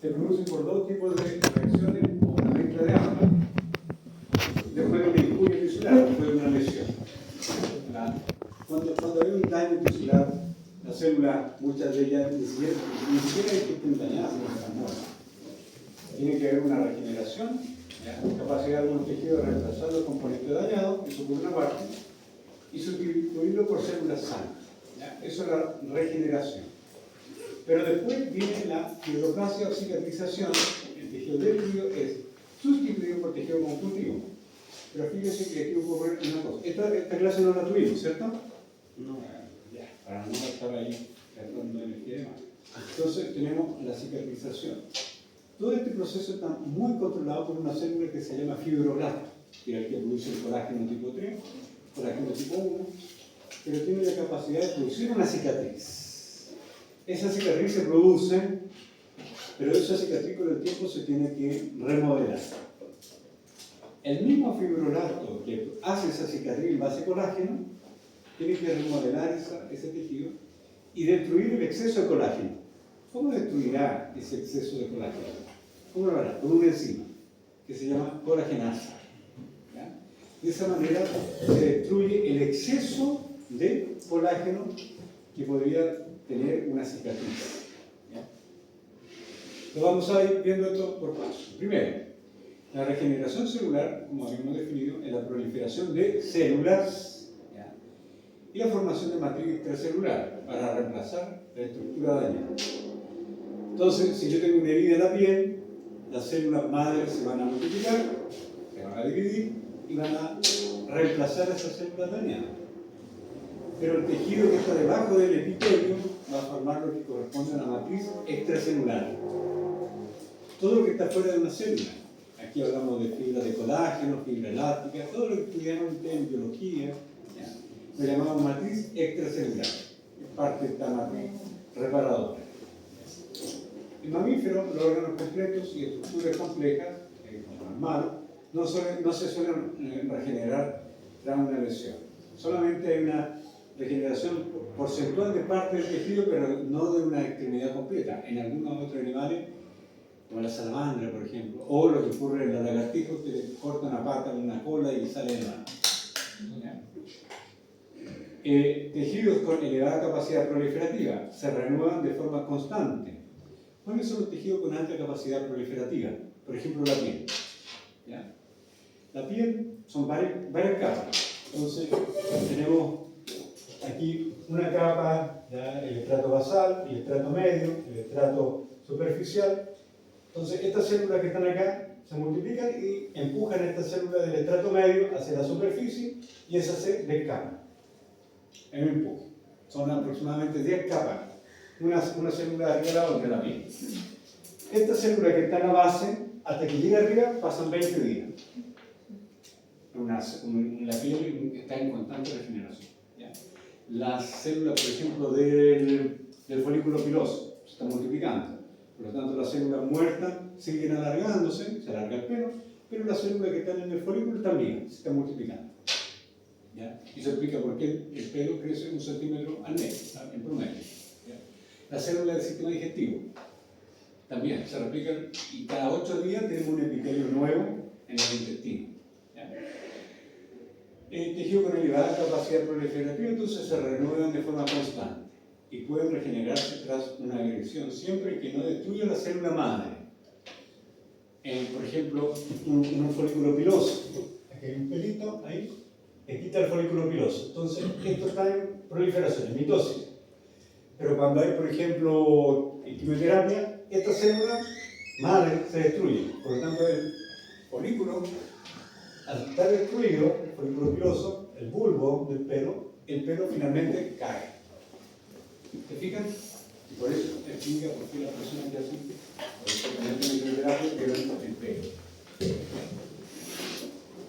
se producen por dos tipos de reacciones o una mezcla de ambas. Después de una injuria tisular, después de una lesión. Cuando hay un daño tisular, las células, muchas de ellas, ni siquiera es que estén dañadas, no están muertas. Tiene que haber una regeneración, capacidad de algún tejido de reemplazar los componentes dañados, eso por una parte, y sustituirlo por células sanas. Eso es la regeneración. Pero después viene la fibroplasia o cicatrización. El tejido destruido es sustituido por tejido conjuntivo. Pero fíjense que aquí ocurre una cosa. Esta clase no la tuvimos, ¿cierto? No. Ya, para no estar ahí gastando energía y demás. Entonces tenemos la cicatrización. Todo este proceso está muy controlado por una célula que se llama fibroblasto, que es el que produce el colágeno tipo 3, colágeno tipo 1, pero tiene la capacidad de producir una cicatriz. Esa cicatriz se produce, pero esa cicatriz con el tiempo se tiene que remodelar. El mismo fibroblasto que hace esa cicatriz en base a colágeno tiene que remodelar ese tejido y destruir el exceso de colágeno. ¿Cómo destruirá ese exceso de colágeno? ¿Cómo lo hará? Con una enzima que se llama colagenasa. ¿Ya? De esa manera se destruye el exceso de colágeno que podría tener una cicatriz. ¿Ya? Lo vamos a ir viendo esto por pasos. Primero, la regeneración celular, como habíamos definido, es la proliferación de células, ¿ya? Y la formación de matriz extracelular para reemplazar la estructura dañada. Entonces, si yo tengo una herida en la piel, las células madres se van a multiplicar, se van a dividir y van a reemplazar esas células dañadas. Pero el tejido que está debajo del epitelio va a formar lo que corresponde a la matriz extracelular. Todo lo que está fuera de una célula. Aquí hablamos de fibra de colágeno, fibra elástica, todo lo que estudiamos en biología, ¿ya? Lo llamamos matriz extracelular, es parte de esta matriz reparadora. En mamíferos, los órganos completos y estructuras complejas, como normal, no se suelen regenerar tras una lesión. Solamente hay una regeneración porcentual de parte del tejido, pero no de una extremidad completa. En algunos otros animales, como la salamandra, por ejemplo, o lo que ocurre en los lagartijos, que le cortan una pata, una cola y sale de mano. Tejidos con elevada capacidad proliferativa se renuevan de forma constante. ¿Cuáles son los tejidos con alta capacidad proliferativa? Por ejemplo, la piel. ¿Ya? La piel son varias capas. Entonces, tenemos aquí una capa, ¿ya? El estrato basal, el estrato medio, el estrato superficial. Entonces, estas células que están acá se multiplican y empujan estas células del estrato medio hacia la superficie y esas se descapan en un empuje. Son aproximadamente 10 capas. Una célula de arriba de la piel. Esta célula que está en la base, hasta que llega arriba, pasan 20 días. La piel está en constante regeneración. ¿Ya? Las células, por ejemplo, del folículo piloso se están multiplicando. Por lo tanto, las células muertas siguen alargándose, se alarga el pelo, pero las células que están en el folículo también se están multiplicando. ¿Ya? Y se explica por qué el pelo crece 1 centímetro al mes, en promedio. ¿Ya? Las células del sistema digestivo también se replican y cada 8 días tenemos un epitelio nuevo en el intestino. ¿Ya? El tejido con elevada capacidad proliferativa entonces se renuevan de forma constante y pueden regenerarse tras una agresión siempre que no destruya la célula madre. Por ejemplo, un folículo piloso. Aquí hay un pelito, ahí, que quita el folículo piloso. Entonces, esto está en proliferación, en mitosis. Pero cuando hay, por ejemplo, quimioterapia, esta célula madre se destruye. Por lo tanto, el folículo, al estar destruido, el folículo piloso, el bulbo del pelo, el pelo finalmente cae. ¿Se fijan? Y por eso explica por qué la persona que hace quimioterapia queda el pelo.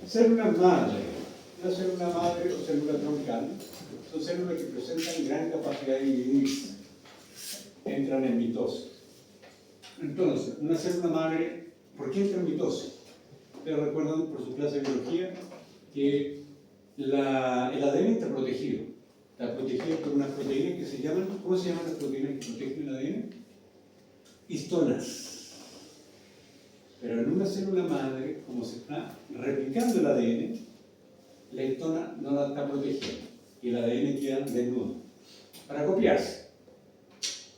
Células madre. Una célula madre o célula troncal son células que presentan gran capacidad de dividirse. Entran en mitosis. Entonces, una célula madre, ¿por qué entra en mitosis? Ustedes recuerdan por su clase de biología que el ADN está protegido. Está protegido por unas proteínas que se llaman, ¿cómo se llaman las proteínas que protegen el ADN? Histonas. Pero en una célula madre, como se está replicando el ADN, la histona no la está protegiendo y el ADN queda desnudo para copiarse.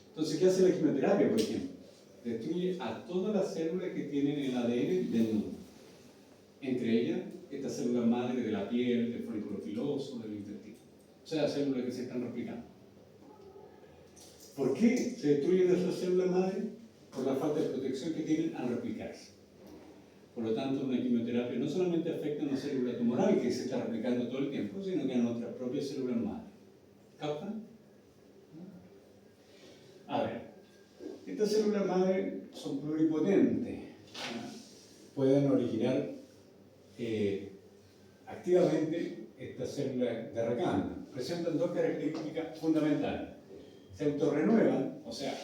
Entonces, ¿qué hace la quimioterapia, por ejemplo? Destruye a todas las células que tienen el ADN desnudo. Entre ellas, estas células madre de la piel, del folículo piloso, del intestino. O sea, células que se están replicando. ¿Por qué se destruyen esas células madre? Por la falta de protección que tienen al replicarse. Por lo tanto, una quimioterapia no solamente afecta a una célula tumoral que se está replicando todo el tiempo, sino que a nuestras propias células madre. ¿Captan? A ver, estas células madre son pluripotentes. Pueden originar activamente estas células de recambio. Presentan dos características fundamentales. Se autorrenuevan, o sea,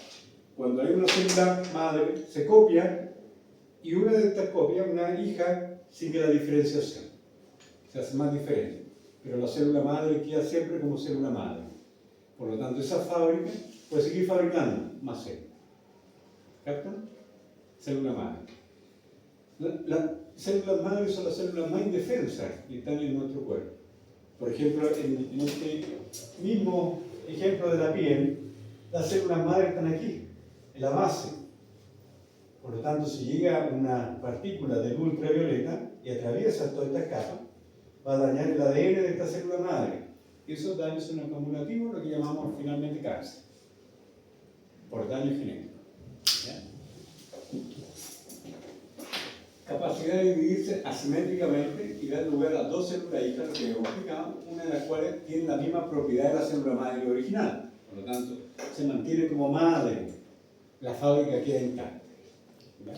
cuando hay una célula madre, se copia y una de estas copias, una hija, sigue la diferenciación. Se hace más diferente. Pero la célula madre queda siempre como célula madre. Por lo tanto, esa fábrica puede seguir fabricando más células. ¿Captan? Célula madre. Las células madre son las células más indefensas que están en nuestro cuerpo. Por ejemplo, en este mismo ejemplo de la piel, las células madre están aquí, en la base. Por lo tanto, si llega una partícula de luz ultravioleta y atraviesa toda esta capa, va a dañar el ADN de esta célula madre. Y esos daños son acumulativos, lo que llamamos finalmente cáncer, por daño genético. ¿Ya? Capacidad de dividirse asimétricamente y dar lugar a dos células hijas, lo que hemos explicado, una de las cuales tiene la misma propiedad de la célula madre original. Por lo tanto, se mantiene como madre, la fábrica queda intacta. ¿Ya?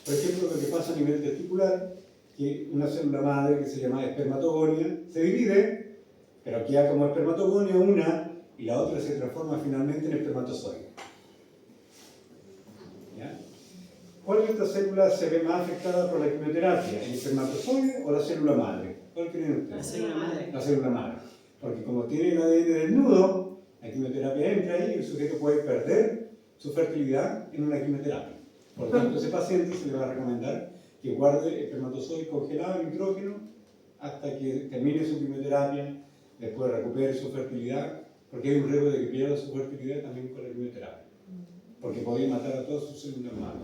Por ejemplo, lo que pasa a nivel testicular, que una célula madre que se llama espermatogonia se divide, pero queda como espermatogonia una y la otra se transforma finalmente en espermatozoide. ¿Ya? ¿Cuál de estas células se ve más afectada por la quimioterapia? ¿El espermatozoide o la célula madre? ¿Cuál creen ustedes? La célula madre. La célula madre. Porque como tiene el ADN desnudo, la quimioterapia entra ahí y el sujeto puede perder su fertilidad en una quimioterapia. Por lo tanto, a ese paciente se le va a recomendar que guarde espermatozoides congelados en nitrógeno hasta que termine su quimioterapia, después recupere su fertilidad, porque hay un riesgo de que pierda su fertilidad también con la quimioterapia, porque podría matar a todas sus células madre.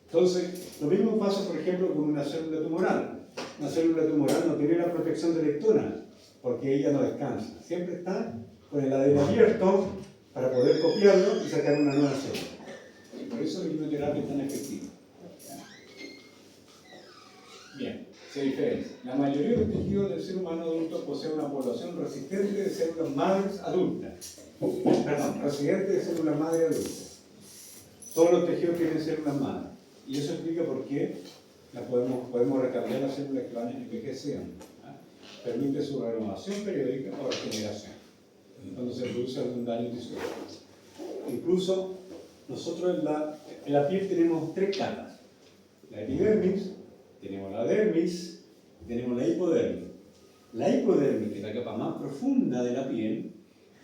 Entonces, lo mismo pasa, por ejemplo, con una célula tumoral. Una célula tumoral no tiene la protección de la histona, porque ella no descansa. Siempre está con el ADN abierto para poder copiarlo y sacar una nueva célula. Y por eso la quimioterapia es tan efectiva. Bien, se diferencia. La mayoría de los tejidos del ser humano adulto posee una población resistente de células madres adultas. Perdón, resistente de células madres adultas. Todos los tejidos tienen células madres. Y eso explica por qué podemos recambiar las células que van envejeciendo. Permite su renovación periódica o regeneración cuando se produce algún daño tisular. Incluso nosotros en la piel tenemos tres capas: la epidermis, tenemos la dermis y tenemos la hipodermis. La hipodermis, que es la capa más profunda de la piel,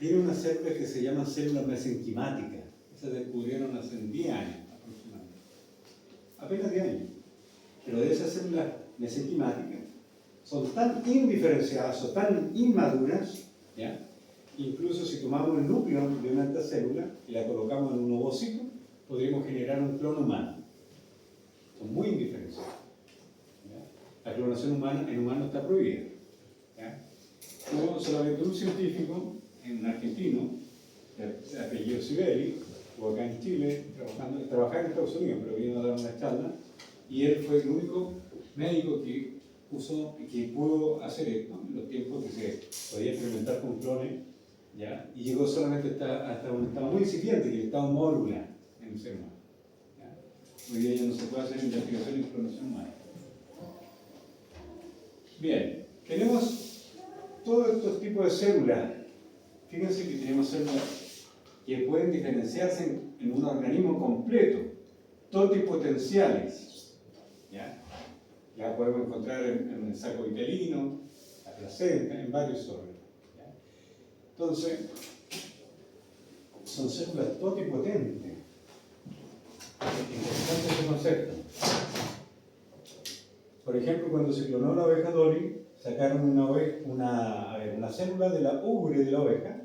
tiene unas células que se llaman células mesenquimáticas. Esas descubrieron hace 10 años aproximadamente. Apenas 10 años. Pero de esas células mesenquimáticas son tan indiferenciadas o tan inmaduras, ¿ya? Incluso si tomamos el núcleo de una de estas células y la colocamos en un ovocito, podríamos generar un clon humano. Son muy indiferenciadas. ¿Ya? La clonación humana en humanos está prohibida. ¿Ya? Hubo solamente un científico, un argentino, de apellido Sibeli, estuvo acá en Chile, trabajaba en Estados Unidos, pero vino a dar una charla, y él fue el único médico que pudo hacer esto en los tiempos que se podía experimentar con clones, ¿ya? Y llegó solamente hasta un estado muy incipiente, que es el estado molecular en el ser humano. ¿Ya? Hoy día ya no se puede hacer investigación en clonación humana. Bien, tenemos todos estos tipos de células. Fíjense que tenemos células que pueden diferenciarse en un organismo completo, totipotenciales. ¿Ya? La podemos encontrar en el saco vitelino, la placenta, en varios órganos. ¿Ya? Entonces, son células totipotentes. Es importante que aceptan. Por ejemplo, cuando se clonó la oveja Dolly, sacaron una célula de la ubre de la oveja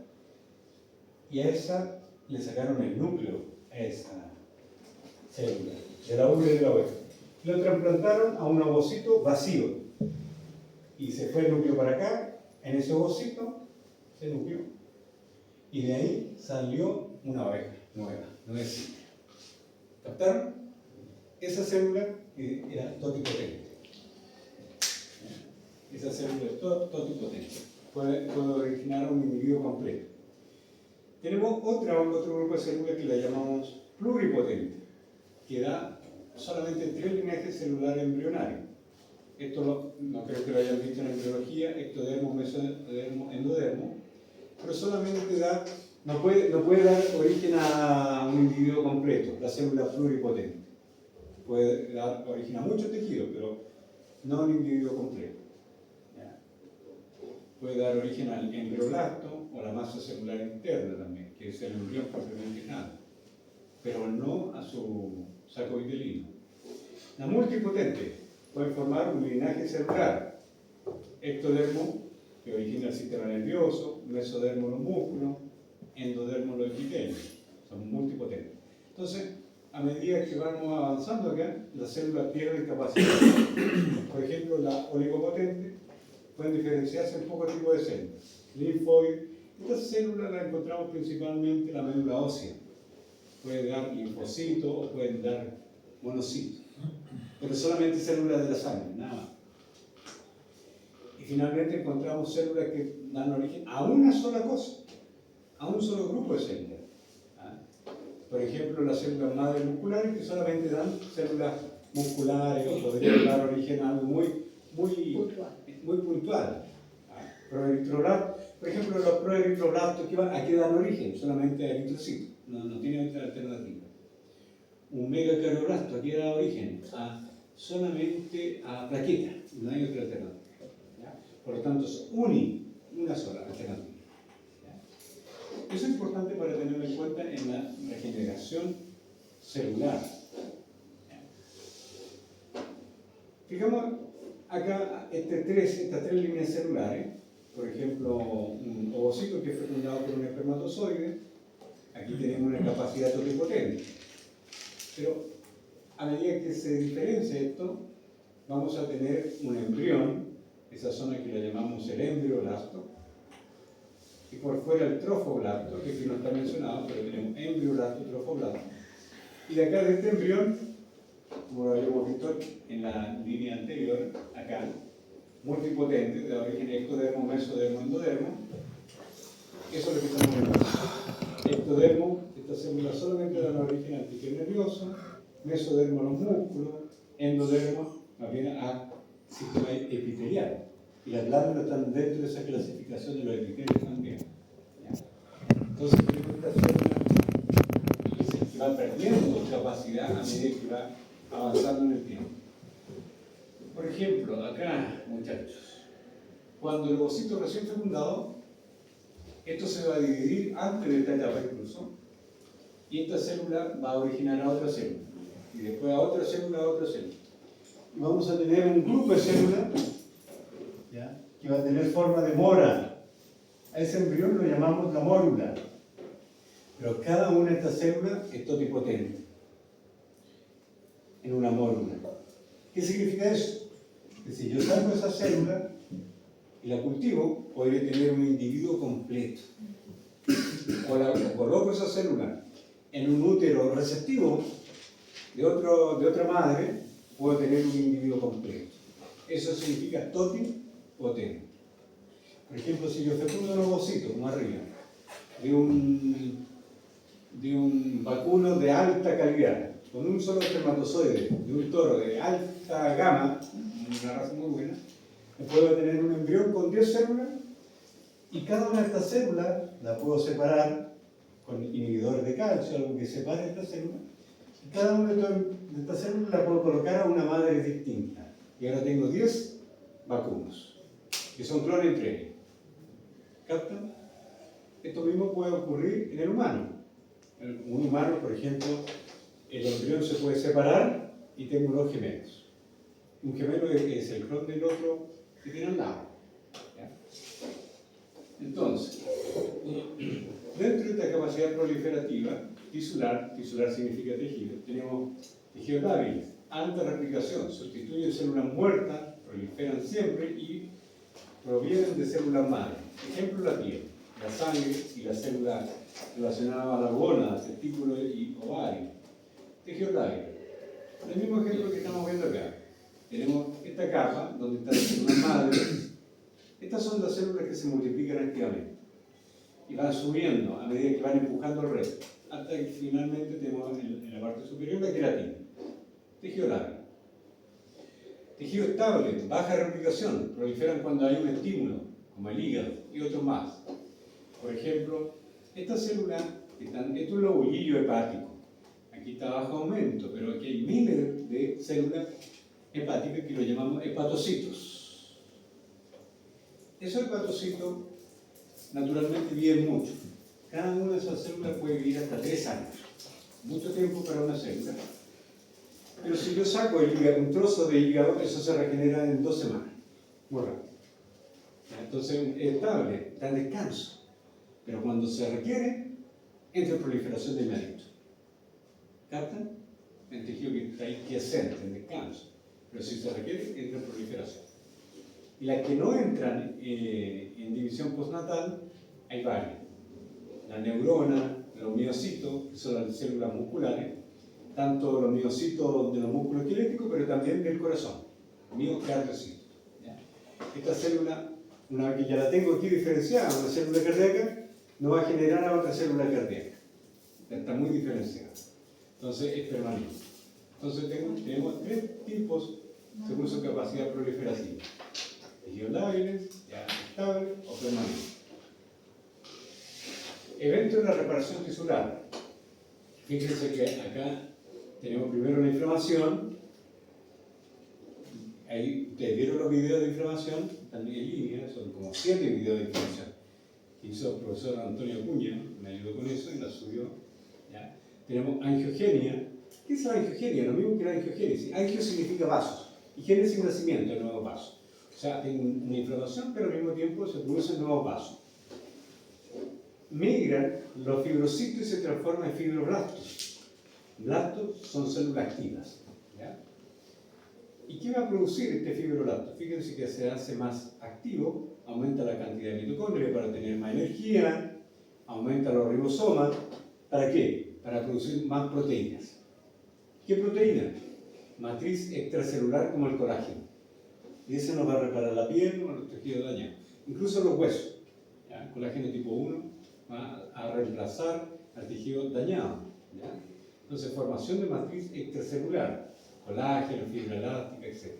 y a esa le sacaron el núcleo, a esa célula de la ubre de la oveja. Lo trasplantaron a un ovocito vacío y se fue el núcleo para acá, en ese ovocito se nucleó y de ahí salió una oveja nueva, nuevecita. ¿Captaron? Esa célula era totipotente. Esa célula es totipotente. Puede originar un individuo completo. Tenemos otro grupo de células que la llamamos pluripotente, que da solamente 3 linajes celulares embrionarios. Esto no creo que lo hayan visto en embriología, ectodermo, mesodermo, endodermo, pero solamente no puede dar origen a un individuo completo, la célula pluripotente. Puede dar origen a muchos tejidos, pero no a un individuo completo. ¿Ya? Puede dar origen al embrioblasto o la masa celular interna también, que es el embrión propiamente nada, pero no a su saco vitelino. La multipotente puede formar un linaje celular, ectodermo, que origina el sistema nervioso, mesodermo los músculos, endodermo los epitelios, son multipotentes. Entonces, a medida que vamos avanzando acá, las células pierden capacidad. Por ejemplo, la oligopotente pueden diferenciarse en pocos tipos de células. Linfoide, estas células las encontramos principalmente en la médula ósea. Pueden dar linfocitos o pueden dar monocitos, pero solamente células de la sangre, nada más. Y finalmente encontramos células que dan origen a una sola cosa, a un solo grupo de células. Por ejemplo, las células madre musculares que solamente dan células musculares o podrían dar origen a algo muy puntual. Por ejemplo, los proeritroblastos ¿a qué dan origen? Solamente a eritrocitos, no tiene otra alternativa. Un megacardioblasto ¿a qué da origen? Solamente a plaquetas, no hay otra alternativa. ¿Ya? Por lo tanto, es una sola alternativa. ¿Ya? Eso es importante para tenerlo en cuenta en la regeneración celular. ¿Ya? Fijamos acá estas 3 líneas celulares. Por ejemplo, un ovocito que es fecundado por un espermatozoide. Aquí tenemos una capacidad totipotente. Pero a medida que se diferencia esto, vamos a tener un embrión, esa zona que la llamamos el embrioblasto, y por fuera el trofoblasto, que aquí no está mencionado, pero tenemos embrioblasto, trofoblasto. Y de acá de este embrión, como lo habíamos visto en la línea anterior, acá, multipotente, de origen ectodermo, mesodermo, endodermo. Eso es lo que estamos viendo. Ectodermo, estas células solamente dan origen al tejido nervioso, mesodermo a los músculos, endodermo más bien a sistema epitelial. Y las glándulas están dentro de esa clasificación de los epitelios también. ¿Ya? Entonces, esta célula que va perdiendo capacidad a medida que va avanzando en el tiempo. Por ejemplo, acá, muchachos, cuando el ovocito recién fecundado, esto se va a dividir antes de esta etapa incluso, y esta célula va a originar a otra célula, y después a otra célula, Y vamos a tener un grupo de células, ¿ya?, que va a tener forma de mora. A ese embrión lo llamamos la mórula. Pero cada una de estas células es totipotente en una mórula. ¿Qué significa eso? Que si yo saco esa célula y la cultivo, podré tener un individuo completo. O coloco esa célula en un útero receptivo de otra madre, puedo tener un individuo completo. Eso significa totipotente. Por ejemplo, si yo fecundo un ovocito, como arriba, de un vacuno de alta calidad, con un solo espermatozoide, de un toro de alta gama, una raza muy buena, puedo tener un embrión con 10 células, y cada una de estas células la puedo separar con inhibidores de calcio, algo que separe estas células, y cada una de estas células la puedo colocar a una madre distinta. Y ahora tengo 10 vacunos, que son clones entre ellos. ¿Captan? Esto mismo puede ocurrir en el humano. En un humano, por ejemplo, el embrión se puede separar y tengo dos gemelos. Un gemelo es el clon del otro que tiene al lado. ¿Ya? Entonces, dentro de esta capacidad proliferativa, tisular significa tejido, tenemos tejidos lábiles, alta replicación, sustituyen células muertas, proliferan siempre y provienen de células madre. Ejemplo, la piel, la sangre y las células relacionadas a la gónada, testículos y ovario. Tejidos lábiles. El mismo ejemplo que estamos viendo acá. Tenemos esta capa donde están las células madres. Estas son las células que se multiplican activamente y van subiendo a medida que van empujando el resto, hasta que finalmente tenemos en la parte superior la queratina. Tejido lábil. Tejido estable, baja replicación, proliferan cuando hay un estímulo, como el hígado y otros más. Por ejemplo, estas células, esto es un lobulillo hepático. Aquí está bajo aumento, pero aquí hay miles de células hepáticas que lo llamamos hepatocitos. Esos hepatocitos naturalmente viven mucho. Cada una de esas células puede vivir hasta 3 años. Mucho tiempo para una célula. Pero si yo saco el hígado, un trozo de hígado, eso se regenera en 2 semanas. Muy rápido. Entonces es estable, está en descanso. Pero cuando se requiere, entra en proliferación de inmediato. ¿Captan? El tejido que está ahí quiescente, en descanso. Pero si se requiere, entra en proliferación. Y las que no entran en división postnatal, hay varias. La neurona, los miocitos, que son las células musculares, tanto los miocitos de los músculos esqueléticos, pero también del corazón, miocardiocitos. Esta célula, una vez que ya la tengo aquí diferenciada, una célula cardíaca, no va a generar a otra célula cardíaca. Está muy diferenciada. Entonces es permanente. Entonces tenemos 3 tipos según su capacidad proliferativa. Tejidos lábiles, ya estable o permanente. Evento de la reparación tisular. Fíjense que acá tenemos primero la inflamación. Ahí ustedes vieron los videos de inflamación, están en línea, son como 7 videos de inflamación. Hizo el profesor Antonio Acuña, me ayudó con eso y la subió. ¿Ya? Tenemos angiogenia. ¿Qué es la angiogenia? Lo mismo que la angiogénesis. Angio significa vasos y génesis nacimiento de nuevos vasos. O sea, tengo una inflamación, pero al mismo tiempo se producen nuevos vasos. Migran los fibrocitos y se transforman en fibroblastos. Blastos son células activas. ¿Ya? ¿Y qué va a producir este fibroblasto? Fíjense que se hace más activo, aumenta la cantidad de mitocondria para tener más energía, aumenta los ribosomas. ¿Para qué? Para producir más proteínas. ¿Qué proteína? Matriz extracelular como el colágeno. Y ese nos va a reparar la piel o los tejidos dañados. Incluso los huesos. ¿Ya? El colágeno tipo 1 va a reemplazar al tejido dañado. ¿Ya? Entonces, formación de matriz extracelular. Colágeno, fibra elástica, etc.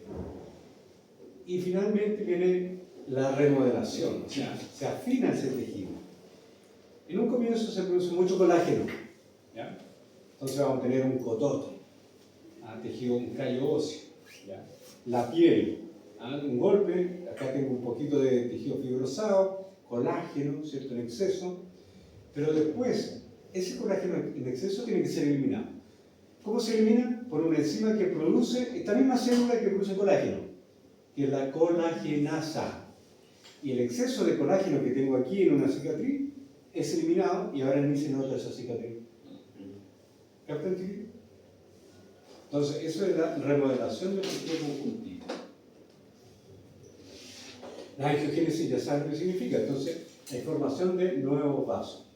Y finalmente viene la remodelación. O sea, se afina ese tejido. En un comienzo se produce mucho colágeno. ¿Ya? Entonces vamos a tener un cototo. Tejido, un callo óseo. ¿Ya? La piel. Un golpe, acá tengo un poquito de tejido fibrosado, colágeno, ¿cierto?, en exceso, pero después, ese colágeno en exceso tiene que ser eliminado. ¿Cómo se elimina? Por una enzima que produce, esta misma célula que produce colágeno, que es la colagenasa. Y el exceso de colágeno que tengo aquí en una cicatriz es eliminado y ahora ni se nota esa cicatriz. ¿Captan, chiquillos? Entonces, eso es la remodelación del tejido conjuntivo. La angiogénesis ya saben qué significa. Entonces, la formación de nuevos vasos,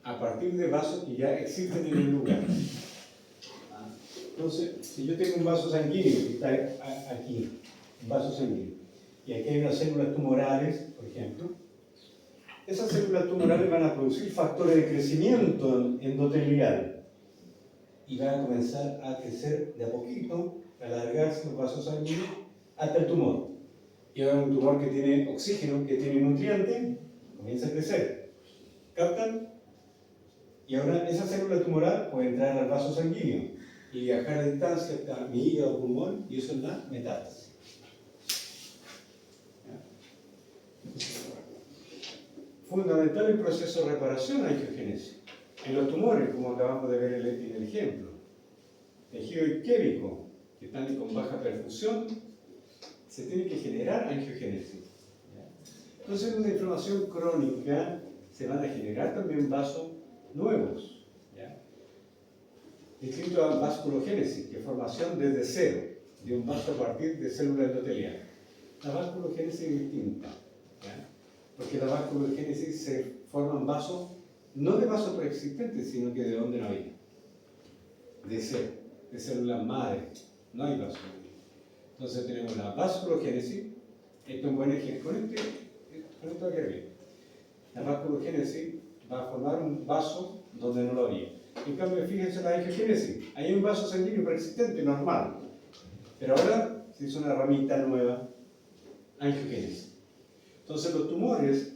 a partir de vasos que ya existen en el lugar. Entonces, si yo tengo un vaso sanguíneo que está aquí, un vaso sanguíneo, y aquí hay unas células tumorales, por ejemplo, esas células tumorales van a producir factores de crecimiento endotelial y van a comenzar a crecer de a poquito, a alargarse los vasos sanguíneos hasta el tumor. Y ahora un tumor que tiene oxígeno, que tiene nutriente, comienza a crecer. ¿Captan? Y ahora esa célula tumoral puede entrar al vaso sanguíneo y viajar a distancia hasta mi hígado o pulmón, y eso es la metástasis. Fundamental el proceso de reparación a angiogénesis. En los tumores, como acabamos de ver en el ejemplo, tejido isquémico, que están con baja perfusión, se tiene que generar angiogénesis. Entonces, en una inflamación crónica se van a generar también vasos nuevos. Distinto a vasculogénesis, que es formación desde cero, de un vaso a partir de células endoteliales. La vasculogénesis es distinta, porque la vasculogénesis se forman vasos, no de vasos preexistentes, sino que de donde no había. De cero, de células madre, no hay vasos. Entonces tenemos la vasculogénesis, esto es un buen ejemplo, con esto va a quedar bien. La vasculogénesis va a formar un vaso donde no lo había. En cambio, fíjense la angiogénesis, hay un vaso sanguíneo preexistente, normal. Pero ahora se hizo una ramita nueva, angiogénesis. Entonces los tumores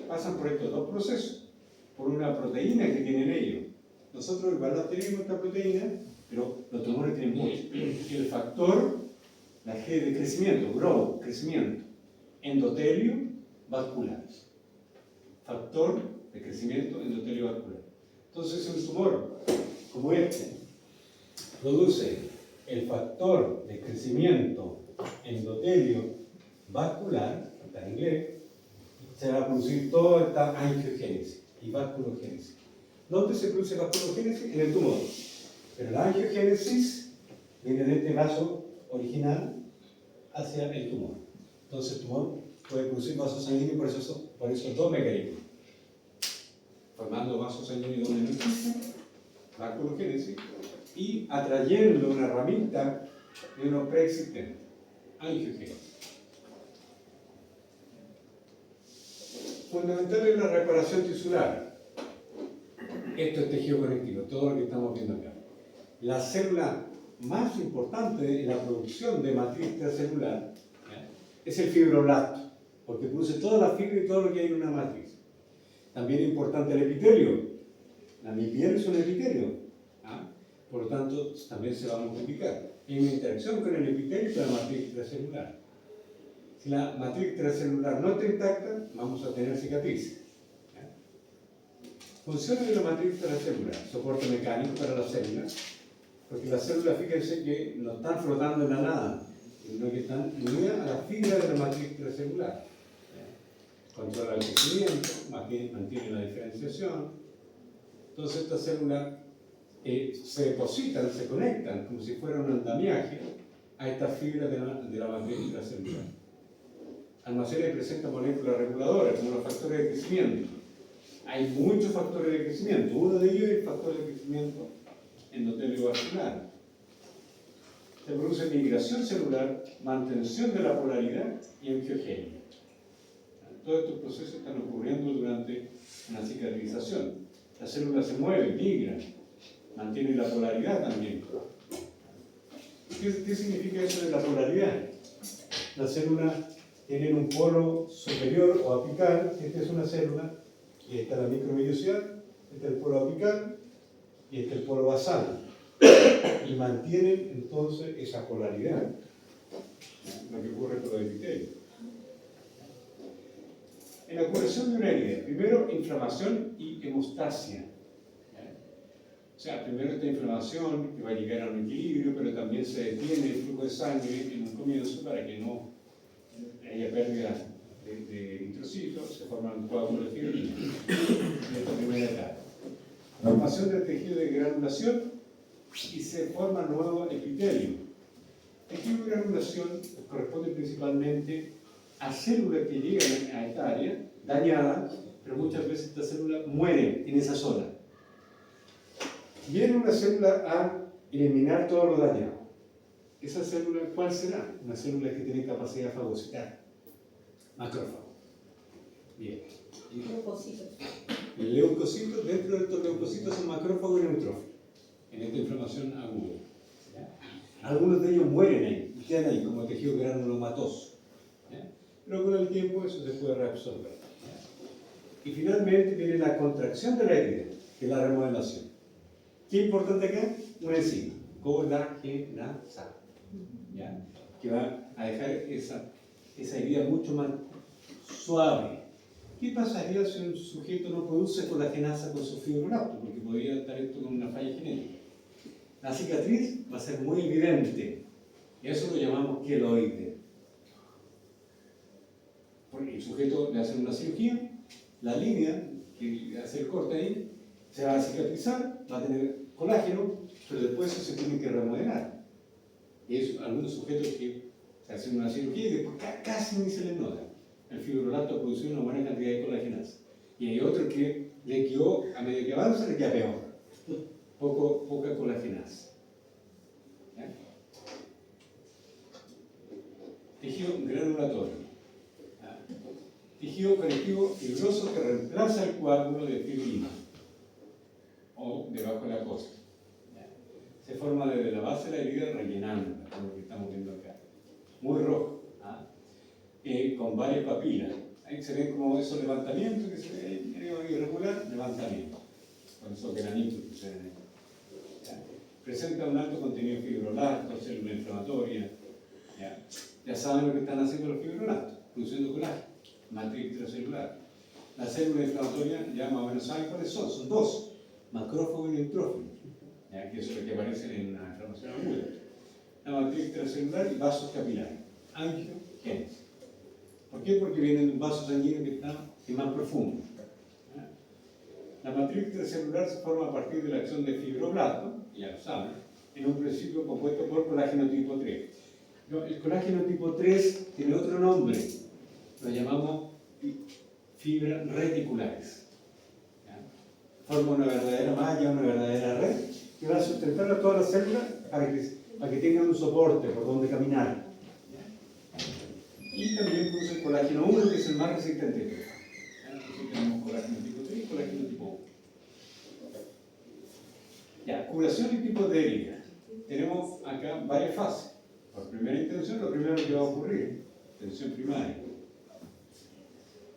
pasan por estos dos procesos, por una proteína que tienen ellos. Nosotros igual no tenemos esta proteína, pero los tumores tienen mucho. El factor, la G de crecimiento, growth, crecimiento, endotelio vascular. Factor de crecimiento endotelio vascular. Entonces un tumor como este produce el factor de crecimiento endotelio vascular, está en inglés, se va a producir toda esta angiogénesis y vasculogénesis. ¿Dónde se produce vasculogénesis? En el tumor. Pero la angiogénesis viene de este vaso original hacia el tumor. Entonces el tumor puede producir vasos sanguíneos por esos dos mecanismos. Formando vasos sanguíneos donde no existen, vasculogénesis, y atrayendo una ramita de uno preexistente, angiogénesis. Fundamental es la reparación tisular. Esto es tejido conectivo, todo lo que estamos viendo acá. La célula más importante en la producción de matriz extracelular es el fibroblasto, porque produce toda la fibra y todo lo que hay en una matriz. También es importante el epitelio. La mi piel es un epitelio. Por lo tanto, también se va a multiplicar. Hay una interacción con el epitelio y con la matriz extracelular. Si la matriz extracelular no está intacta, vamos a tener cicatrices. Funciones de la matriz extracelular, soporte mecánico para las células, porque las células, fíjense que no están flotando en la nada, sino que están unidas a la fibra de la matriz extracelular. Controla el crecimiento, mantiene la diferenciación. Entonces estas células se depositan, se conectan, como si fuera un andamiaje, a estas fibras de la matriz extracelular. Almacena y presenta moléculas reguladoras, como los factores de crecimiento. Hay muchos factores de crecimiento. Uno de ellos es el factor de crecimiento endotelio vascular. Se produce migración celular, mantención de la polaridad y angiogenia. Todos estos procesos están ocurriendo durante una cicatrización. Las células se mueven, migran, mantienen la polaridad también. ¿Qué significa eso de la polaridad? Las células tienen un polo superior o apical, esta es una célula, y esta es la microvellosidad, este es el polo apical y este es el polo basal. Y mantienen entonces esa polaridad, lo que ocurre con los epitelios. En la curación de una herida, primero inflamación y hemostasia. O sea, primero esta inflamación que va a llegar a un equilibrio, pero también se detiene el flujo de sangre en un comienzo para que no haya pérdida de eritrocitos, se forman coágulos de fibrina en esta primera etapa. Formación del tejido de granulación y se forma nuevo epitelio. El tejido de granulación corresponde principalmente a células que llegan a esta área dañada, pero muchas veces estas células mueren en esa zona. Viene una célula a eliminar todo lo dañado. ¿Esa célula cuál será? Una célula que tiene capacidad fagocitar. Macrófago. Bien. Leucocitos. El leucocito, dentro de estos leucocitos son macrófagos y neutrófilos, en esta inflamación aguda. ¿Ya? Algunos de ellos mueren ahí, y quedan ahí como tejido granulomatoso. ¿Ya? Pero con el tiempo eso se puede reabsorber. ¿Ya? Y finalmente viene la contracción de la herida, que es la remodelación. ¿Qué es importante acá? Una enzima, colagenasa, ¿ya? Que va a dejar esa herida mucho más suave. ¿Qué pasaría si un sujeto no produce colagenasa con su fibroblasto? Porque podría estar esto con una falla genética. La cicatriz va a ser muy evidente, Y a eso lo llamamos queloide. Porque el sujeto le hacen una cirugía, la línea que hace el corte ahí se va a cicatrizar, va a tener colágeno, pero después eso se tiene que remodelar. Y hay algunos sujetos que se hacen una cirugía y después casi ni se les nota. El fibrolato produce una buena cantidad de colágenas. Y hay otros que le quedó, a medida que avanza, le queda peor. Poca colagenasa. ¿Ya? Tejido granulatorio. ¿Ya? Tejido conectivo fibroso que reemplaza el coágulo de fibrina o debajo de la costa. ¿Ya? Se forma desde la base de la herida rellenando, como lo que estamos viendo acá. Muy rojo, ¿ah? Con varias papilas. Ahí se ven como esos levantamientos que se ven medio irregular, levantamiento, con esos granitos que se ven ahí. ¿Ya? Presenta un alto contenido fibrolato, célula inflamatoria. Ya saben lo que están haciendo los fibrolatos, produciendo colágeno, matriz intracelular. La célula inflamatoria ya más o menos saben cuáles son dos, macrófago y neutrófilo, que eso es lo que aparece en la inflamación aguda. La matriz intracelular y vasos capilares, angiogénesis. ¿Por qué? Porque vienen de un vaso sanguíneo que es más profundo. La matriz intracelular se forma a partir de la acción de fibroblasto, ya lo saben, en un principio compuesto por colágeno tipo 3. El colágeno tipo 3 tiene otro nombre, lo llamamos fibras reticulares. Forma una verdadera malla, una verdadera red, que va a sustentar a todas las células para que tengan un soporte por donde caminar. Y también produce el colágeno 1, que es el más resistente. Entonces tenemos colágeno tipo 3 y colágeno tipo 1. Ya, curación y tipos de heridas. Tenemos acá varias fases. Por primera intención, lo primero que va a ocurrir, tensión primaria.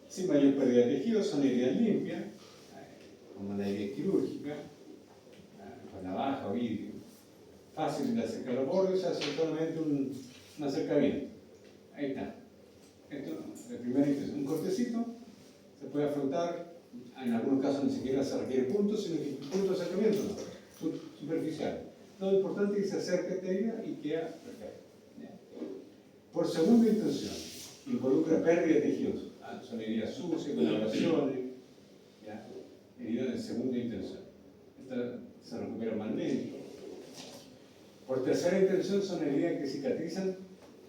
Sin mayor pérdida de tejido, son heridas limpias, como la herida quirúrgica, con navaja o vidrio. Fácil de acercar los bordes, se hace solamente un acercamiento. Ahí está. Esto de primera intención. Un cortecito se puede afrontar, en algunos casos ni siquiera se requiere puntos, sino que punto de acercamiento, no, superficial. Lo importante es que se acerque esta herida y queda perfecto. Por segunda intención, involucra pérdida de tejidos. Son heridas sucias, con abrasiones, heridas de segunda intención. Esta se recupera más lento. Por tercera intención son heridas que cicatrizan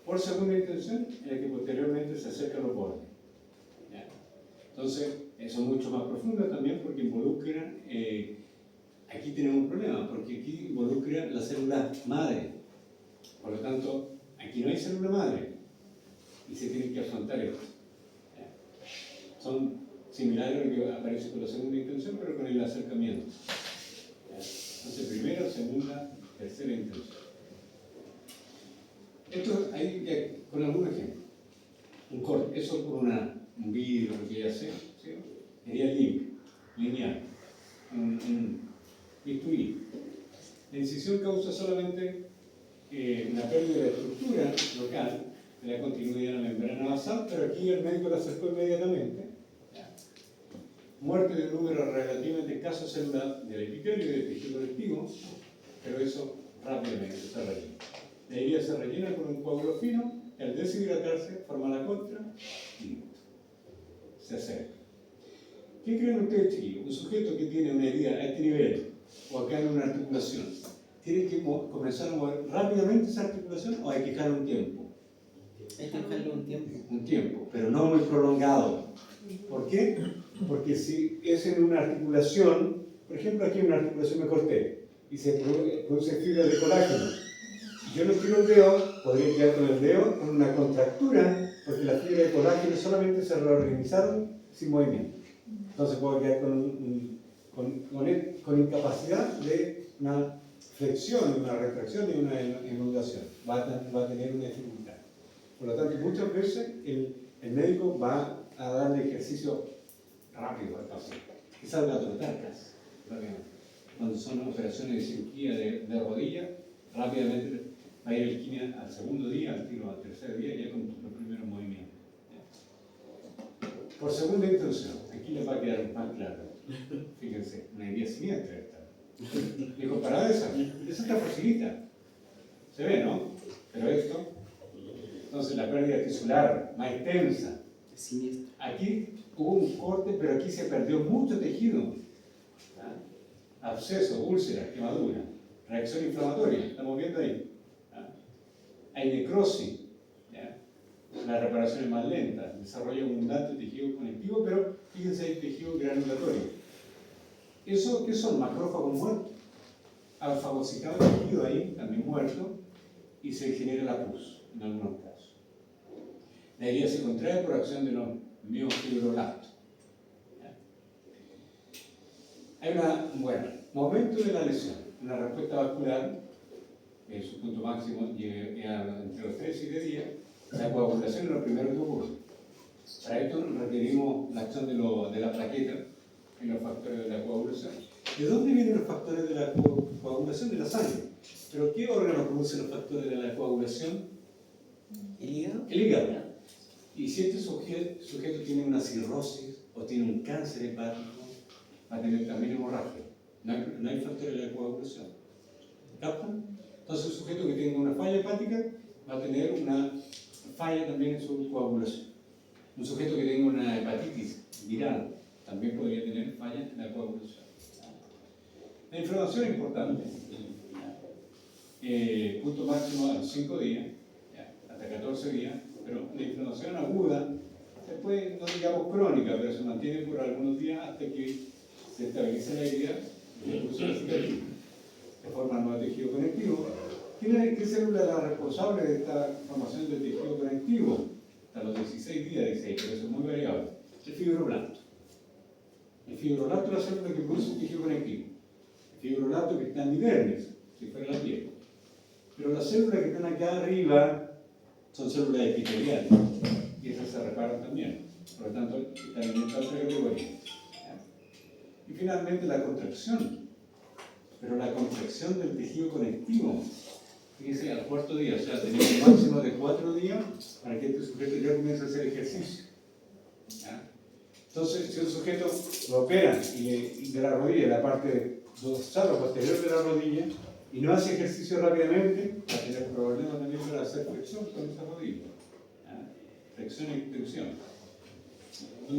por segunda intención, en la que posteriormente se acercan los bordes. Entonces, son mucho más profundas también porque involucran, aquí tenemos un problema, porque aquí involucra la célula madre. Por lo tanto, aquí no hay célula madre y se tiene que afrontar esto. Son similares a lo que aparece con la segunda intención, pero con el acercamiento. Entonces, primera, segunda, tercera intención. Esto ahí con algún ejemplo. Un corte, eso por un vidrio, lo que ya sea, ¿sí? Sería limpio, lineal, un bisturí. La incisión causa solamente una pérdida de la estructura local, de la continuidad de la membrana basal, pero aquí el médico la acercó inmediatamente. Muerte de un número relativamente escaso celular del epitelio y del tejido conectivo, pero eso rápidamente se rellena. La herida se rellena con un coágulo fino, y al deshidratarse forma la contra y se acerca. ¿Qué creen ustedes, chiquillos? Un sujeto que tiene una herida a este nivel o acá en una articulación, ¿tiene que comenzar a mover rápidamente esa articulación o hay que dejarle un tiempo? Hay que dejarle un tiempo. Un tiempo, pero no muy prolongado. ¿Por qué? Porque si es en una articulación, por ejemplo, aquí en una articulación me corté y se produce fibra de colágeno. Si yo no tiro el dedo, podría quedar con el dedo con una contractura, porque las fibras de colágeno solamente se reorganizaron sin movimiento. Entonces puedo quedar con incapacidad de una flexión, una retracción y una elongación. Va a tener una dificultad. Por lo tanto, muchas veces el médico va a darle ejercicio rápido al paciente. Que salga a trotar casi, rápidamente. Cuando son operaciones de cirugía de rodilla, rápidamente va a ir el quimio al segundo día, al tiro al tercer día, ya con los primeros movimientos. Por segunda intención, aquí les va a quedar más claro. Fíjense, una herida siniestra esta. Dijo, para esa está facilita. Se ve, ¿no? Pero esto, entonces la pérdida tisular más extensa. Siniestro. Aquí hubo un corte, pero aquí se perdió mucho tejido. ¿Ah? Absceso, úlceras, quemadura, reacción inflamatoria, estamos viendo ahí. ¿Ah? Hay necrosis, ¿ya? La reparación es más lenta, desarrollo abundante de tejido conectivo, pero fíjense, hay tejido granulatorio. ¿Eso qué son? Macrófagos muertos. Han fagocitado el tejido ahí, también muerto, y se genera la pus en algunos casos. La herida se contrae por acción de los miofibroblastos. Hay momento de la lesión, una respuesta vascular, en su punto máximo llega entre los 3 y 7 días, la coagulación es lo primero que ocurre. Para esto requerimos la acción de la plaqueta en los factores de la coagulación. ¿De dónde vienen los factores de la coagulación? De la sangre. ¿Pero qué órgano produce los factores de la coagulación? ¿El hígado? El hígado. Y si este sujeto tiene una cirrosis o tiene un cáncer hepático, va a tener también hemorragia. No hay factores de la coagulación. ¿Captan? Entonces, el sujeto que tenga una falla hepática va a tener una falla también en su coagulación. Un sujeto que tenga una hepatitis viral también podría tener falla en la coagulación. La inflamación es importante. Punto máximo a los 5 días, hasta 14 días, pero la inflamación aguda se puede, no digamos crónica, pero se mantiene por algunos días hasta que se estabilice la herida y se produce la cicatriz. Se forma nuevo tejido conectivo. ¿Qué célula es la responsable de esta formación del tejido conectivo? Hasta los 16 días, dice ahí, pero eso es muy variable. El fibroblasto. El fibroblasto es la célula que produce el tejido conectivo. El fibroblasto que está en dermis, si fuera la piel. Pero las células que están acá arriba son células epiteliales y esas se reparan también. Por lo tanto, están en esta otra categoría. Y finalmente la contracción. Pero la contracción del tejido conectivo, fíjense, al 4.º día, o sea, tenemos un máximo de 4 días para que este sujeto ya comience a hacer ejercicio. ¿Ya? Entonces, si un sujeto lo operan y de la rodilla, la parte dorsal o posterior de la rodilla, y no hace ejercicio rápidamente, va a tener problemas también para hacer flexión con esa rodilla. ¿Ya? Flexión y extensión.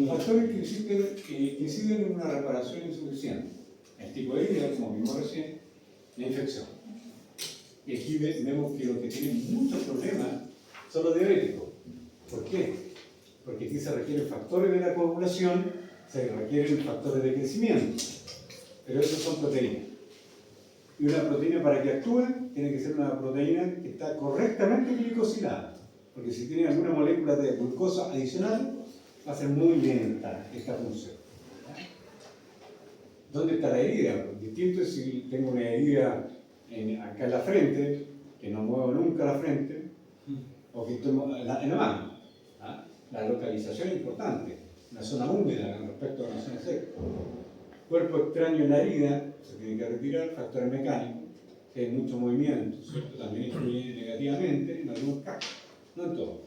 Factores que inciden en una reparación insuficiente. El tipo de herida, como vimos recién, la infección. Y aquí vemos que los que tienen muchos problemas son los diabéticos. ¿Por qué? Porque aquí se requieren factores de la coagulación, se requieren factores de crecimiento. Pero esos son proteínas. Y una proteína para que actúe tiene que ser una proteína que está correctamente glicosilada. Porque si tiene alguna molécula de glucosa adicional, va a ser muy lenta esta función. ¿Dónde está la herida? Distinto es si tengo una herida acá en la frente, que no muevo nunca la frente, o que estoy en la mano. ¿Ah? La localización es importante, una zona húmeda con respecto a una zona seca. Cuerpo extraño en la herida, se tiene que retirar, factores mecánicos, si hay mucho movimiento, ¿cierto? También influye negativamente en algunos casos, no en todos.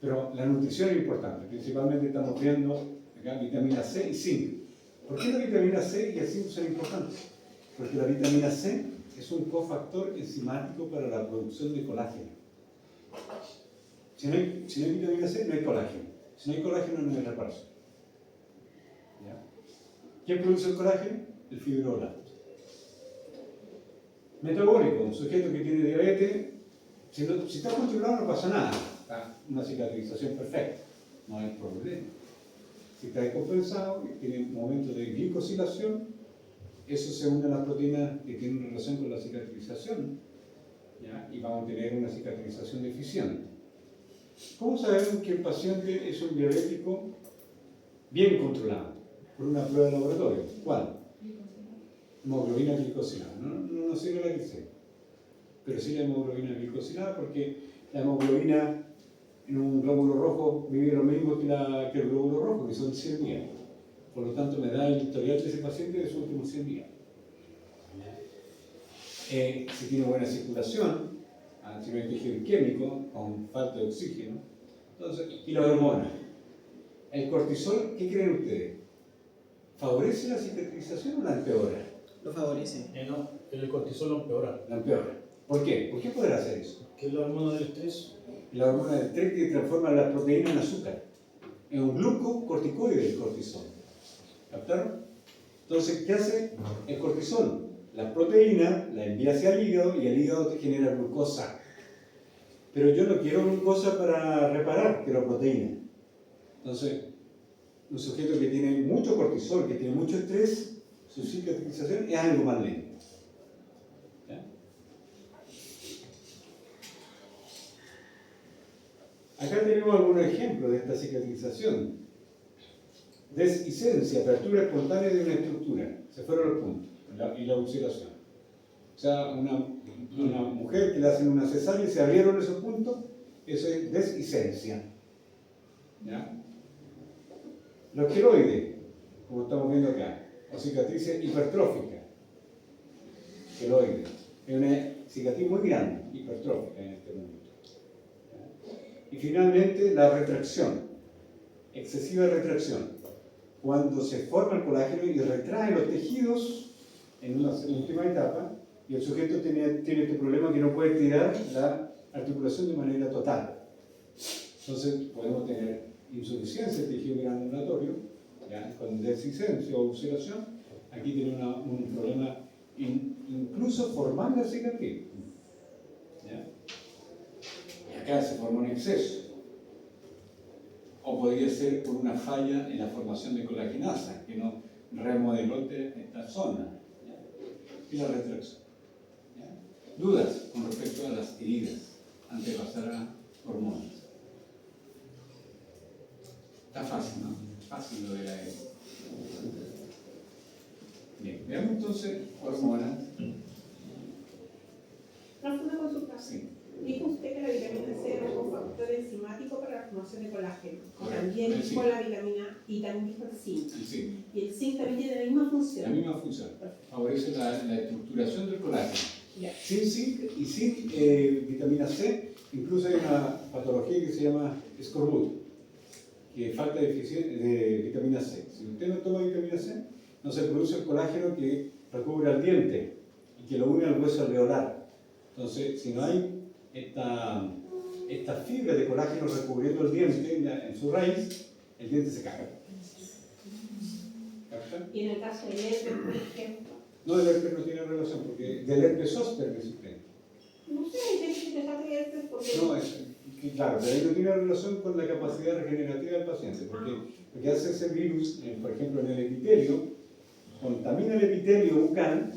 Pero la nutrición es importante, principalmente estamos viendo acá vitamina C y zinc. ¿Por qué la vitamina C y el zinc son importantes? Porque la vitamina C es un cofactor enzimático para la producción de colágeno. Si no hay vitamina C, no hay colágeno. Si no hay colágeno, no hay reparación. ¿Ya? ¿Quién produce el colágeno? El fibroblasto. Metabólico, un sujeto que tiene diabetes, si está controlado no pasa nada. Está una cicatrización perfecta, no hay problema. Si está descompensado y tiene momentos de glicosilación, eso se une a las proteínas que tienen relación con la cicatrización, ¿ya? Y vamos a tener una cicatrización deficiente. ¿Cómo sabemos que el paciente es un diabético bien controlado? Por una prueba de laboratorio. ¿Cuál? Hemoglobina glicosilada. No nos sirve la glicemia, pero sí la hemoglobina glicosilada, porque la hemoglobina en un glóbulo rojo vive lo mismo que el glóbulo rojo, que son 100 días. Por lo tanto, me da el historial de ese paciente de sus últimos 100 días. Si tiene buena circulación, si no hay tejido isquémico, con falta de oxígeno. Entonces, y la hormona. El cortisol, ¿qué creen ustedes? ¿Favorece la cicatrización o la empeora? Lo favorece. No, el cortisol lo empeora. La empeora. ¿Por qué? ¿Por qué poder hacer eso? ¿Qué es la hormona del estrés? La hormona del estrés que transforma la proteína en azúcar. Es un glucocorticoide el cortisol. ¿Captaron? Entonces, ¿qué hace el cortisol? La proteína la envía hacia el hígado y el hígado te genera glucosa. Pero yo no quiero glucosa para reparar, quiero proteína. Entonces, un sujeto que tiene mucho cortisol, que tiene mucho estrés, su cicatrización es algo más lento. ¿Ya? Acá tenemos algunos ejemplos de esta cicatrización. Deshicencia, apertura espontánea de una estructura. Se fueron los puntos. Y la ulceración. O sea, una mujer que le hacen una cesárea y se abrieron esos puntos, eso es deshicencia. ¿Ya? Los queloides, como estamos viendo acá, o cicatrices hipertróficas. Queloides. Es una cicatriz muy grande, hipertrófica en este momento. ¿Ya? Y finalmente, la retracción. Excesiva retracción. Cuando se forma el colágeno y retrae los tejidos en una última etapa, y el sujeto tiene este problema que no puede tirar la articulación de manera total. Entonces podemos tener insuficiencia del tejido granulatorio, ¿ya? Con deshicencia o ulceración. Aquí tiene un problema incluso formar la cicatriz. ¿Ya? Y acá se forma un exceso. O podría ser por una falla en la formación de colagenasa, que no remodeló esta zona. ¿Ya? Y la retracción. ¿Ya? Dudas con respecto a las heridas antes de pasar a hormonas. Está fácil, ¿no? Fácil lo de la herida. Bien, veamos entonces hormonas. Una consulta. Sí. Dijo usted que la vitamina C era un factor enzimático para la formación de colágeno. Correcto. También El dijo zinc. la vitamina y también dijo el zinc. Sí. Y el zinc también tiene la misma función. La misma función. Favorece la estructuración del colágeno. Ya. Sin zinc y sin vitamina C, incluso hay una patología que se llama escorbut, que falta de vitamina C. Si usted no toma vitamina C, no se produce el colágeno que recubre al diente y que lo une al hueso alveolar. Entonces, si no hay esta fibra de colágeno recubriendo el diente en su raíz, el diente se cae. ¿Capta? Y en el caso del herpes, por ejemplo. No, el herpes no tiene relación, porque del herpes zóster es usted. No sé, tiene que interesar el herpes porque. No, claro, pero ahí no tiene relación con la capacidad regenerativa del paciente, porque lo que hace ese virus, por ejemplo, en el epitelio, contamina el epitelio bucal,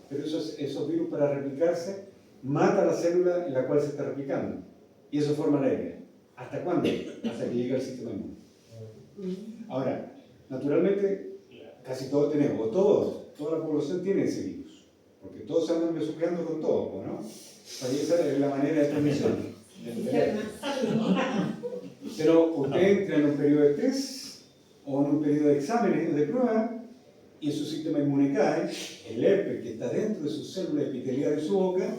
pero esos virus para replicarse mata la célula en la cual se está replicando, y eso forma la herida. ¿Hasta cuándo? Hasta que llega al sistema inmune. Ahora, naturalmente, casi todos tenemos, o toda la población tiene ese virus, porque todos se andan besuqueando con todo, ¿no? Ahí esa es la manera de transmisión. Pero usted entra en un periodo de estrés o en un periodo de exámenes de prueba y su sistema inmune cae, el herpes que está dentro de su célula epitelial de su boca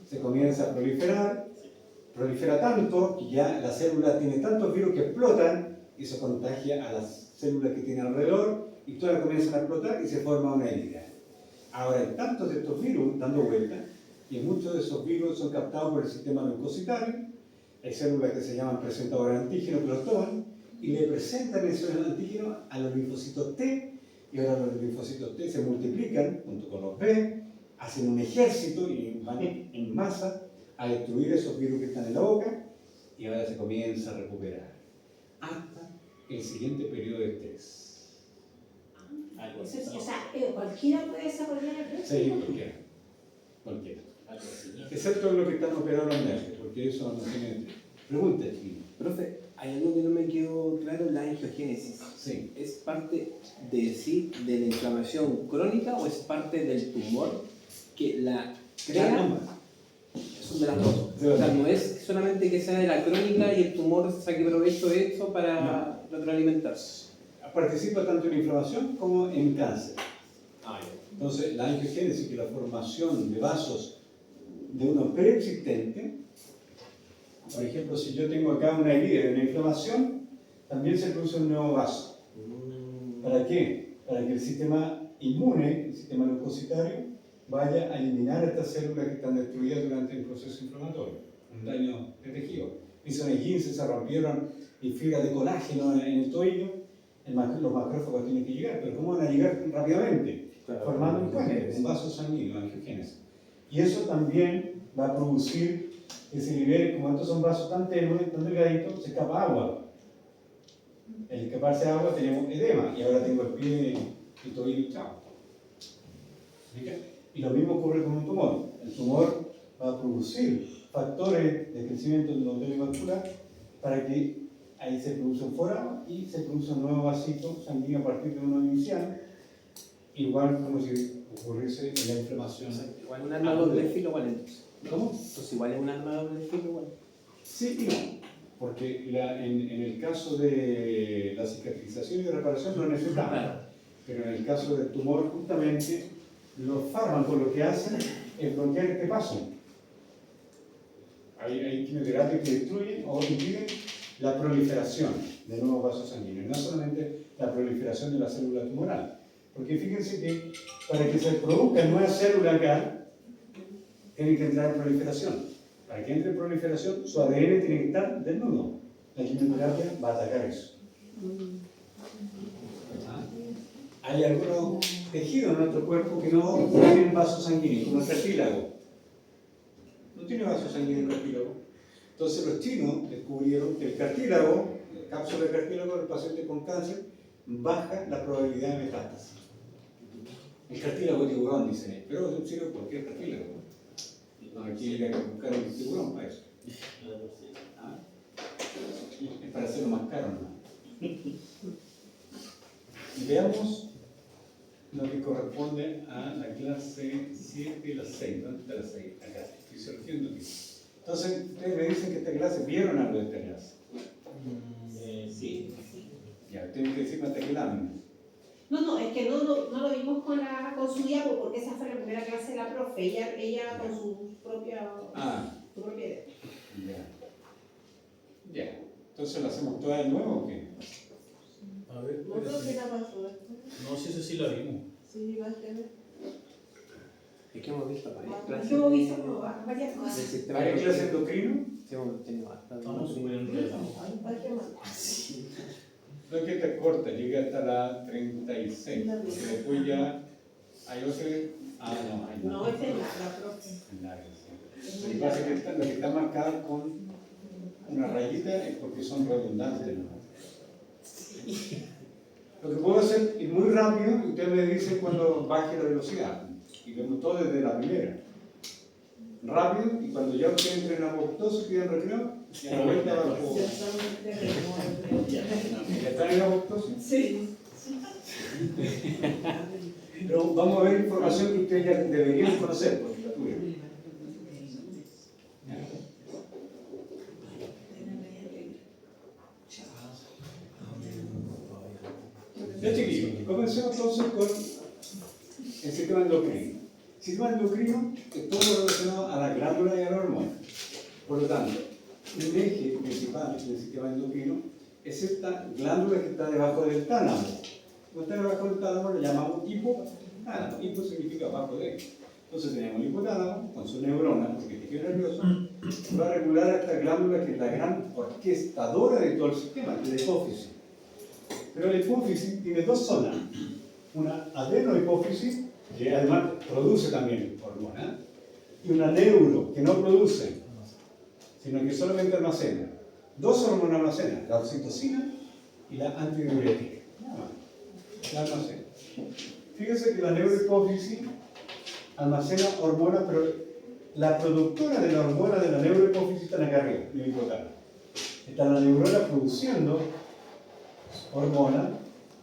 se comienza a prolifera tanto que ya la célula tiene tantos virus que explotan y se contagia a las células que tiene alrededor y todas comienzan a explotar y se forma una herida. Ahora hay tantos de estos virus dando vuelta y muchos de esos virus son captados por el sistema leucocitario. Hay células que se llaman presentadores de antígenos que los toman y le presentan esos antígenos a los linfocitos T, y ahora los linfocitos T se multiplican junto con los B, hacen un ejército y van en masa a destruir esos virus que están en la boca, y ahora se comienza a recuperar hasta el siguiente periodo de estrés. O sea, cualquiera puede desarrollar herpes. Sí, cualquiera. Excepto los que están operados en nervios, porque eso no tiene. Pregunta, Chino. Profe, hay algo que no me quedó claro, la angiogénesis. Sí. ¿Es parte de la inflamación crónica o es parte del tumor que la crea? Son de las dos. O sea, no es solamente que sea de la crónica y el tumor saque provecho de eso para retroalimentarse. Participa tanto en inflamación como en cáncer. Ah, ya. Entonces, la angiogénesis, que es la formación de vasos de uno preexistente, por ejemplo, si yo tengo acá una herida de una inflamación, también se produce un nuevo vaso. ¿Para qué? Para que el sistema inmune, el sistema leucocitario, vaya a eliminar estas células que están destruidas durante el proceso inflamatorio, un daño de tejido. Hizo en el 15, se rompieron y fibras de colágeno en el tobillo, los macrófagos tienen que llegar, pero ¿cómo van a llegar rápidamente? Claro. Formando un puente, un vaso sanguíneo, angiogénesis. Y eso también va a producir que se libere, como estos son vasos tan tenues, tan delgaditos, se escapa agua. Al escaparse agua tenemos edema, y ahora tengo el pie y el tobillo hinchado. Y lo mismo ocurre con un tumor. El tumor va a producir factores de crecimiento endotelial vascular para que ahí se produce un forado y se produce un nuevo vasito sanguíneo a partir de uno inicial, igual como si ocurriese en la inflamación. Igual un arma doble filo, igual entonces. ¿Cómo? Pues igual es un arma doble filo, igual. Sí y no, porque en el caso de la cicatrización y reparación no necesitamos, Claro. pero en el caso del tumor justamente los fármacos lo que hacen es bloquear este paso. Hay quimioterapias que destruyen o impiden la proliferación de nuevos vasos sanguíneos, no solamente la proliferación de la célula tumoral. Porque fíjense que para que se produzca nueva célula acá, tiene que entrar en proliferación. Para que entre en proliferación, su ADN tiene que estar desnudo. La quimioterapia va a atacar eso. Hay algunos tejidos en nuestro cuerpo que no tienen vasos sanguíneos, como el cartílago. No tiene vasos sanguíneos el cartílago. Entonces los chinos descubrieron que el cartílago, la cápsula de cartílago del paciente con cáncer, baja la probabilidad de metástasis. El cartílago de tiburón, dicen, pero sirve cualquier cartílago. No, aquí hay que buscar un tiburón para eso. ¿Ah? Es para hacerlo más caro, ¿no? Veamos lo que corresponde a la clase 7 y la 6. ¿Dónde está la 6? Acá, estoy surgiendo aquí. Entonces, ustedes me dicen que esta clase, ¿vieron algo de esta clase? Sí. Ya, tienen que decirme hasta qué lámina. No, es que no lo vimos con su diapo, porque esa fue la primera clase de la profe, ella con su propia idea. Ya. Entonces, ¿lo hacemos toda de nuevo o qué? A ver, No creo que la pasó. no sé si la vimos. Sí, va a tener. Es que hemos visto varias Yo clases. hemos visto varias cosas. del sistema ¿Hay clase endocrino. endocrino? Sí, hemos tenido bastante. Estamos súper enredados. Va a quemar. No es que esta es corta, llega hasta la 36. Porque después ya hay otra. Ah, no, hay No, esta es la profe. larga, sí. Lo que pasa es que lo que está marcado con una rayita es porque son redundantes, ¿no? Lo que puedo hacer es muy rápido y usted me dice cuando baje la velocidad. Y vemos todo desde la primera. Rápido, y cuando ya usted entre en apoptosis y en recreo, y a la vuelta va a ¿Ya están en apoptosis? Sí. Pero vamos a ver información que ustedes ya deberían conocer por la tuya. Ya chiquillos, comencemos entonces con el sistema endocrino. El sistema endocrino es todo lo relacionado a la glándula y a la hormona. Por lo tanto, un eje principal del sistema endocrino es esta glándula que está debajo del tálamo. Como está debajo del tálamo, lo llamamos hipotálamo. Hipo significa abajo de. Entonces tenemos el hipotálamo con su neurona, porque el tejido nervioso va a regular a esta glándula que es la gran orquestadora de todo el sistema, que es la hipófisis. Pero la hipófisis tiene dos zonas. Una adenohipófisis, que además produce también hormona, y una neuro, que no produce, sino que solamente almacena. Dos hormonas almacenan, la oxitocina y la antidiurética. Nada más. La almacena. Fíjense que la neurohipófisis almacena hormonas, pero la productora de la hormona de la neurohipófisis está acá arriba, en el hipotálamo. Está la neurona produciendo hormonas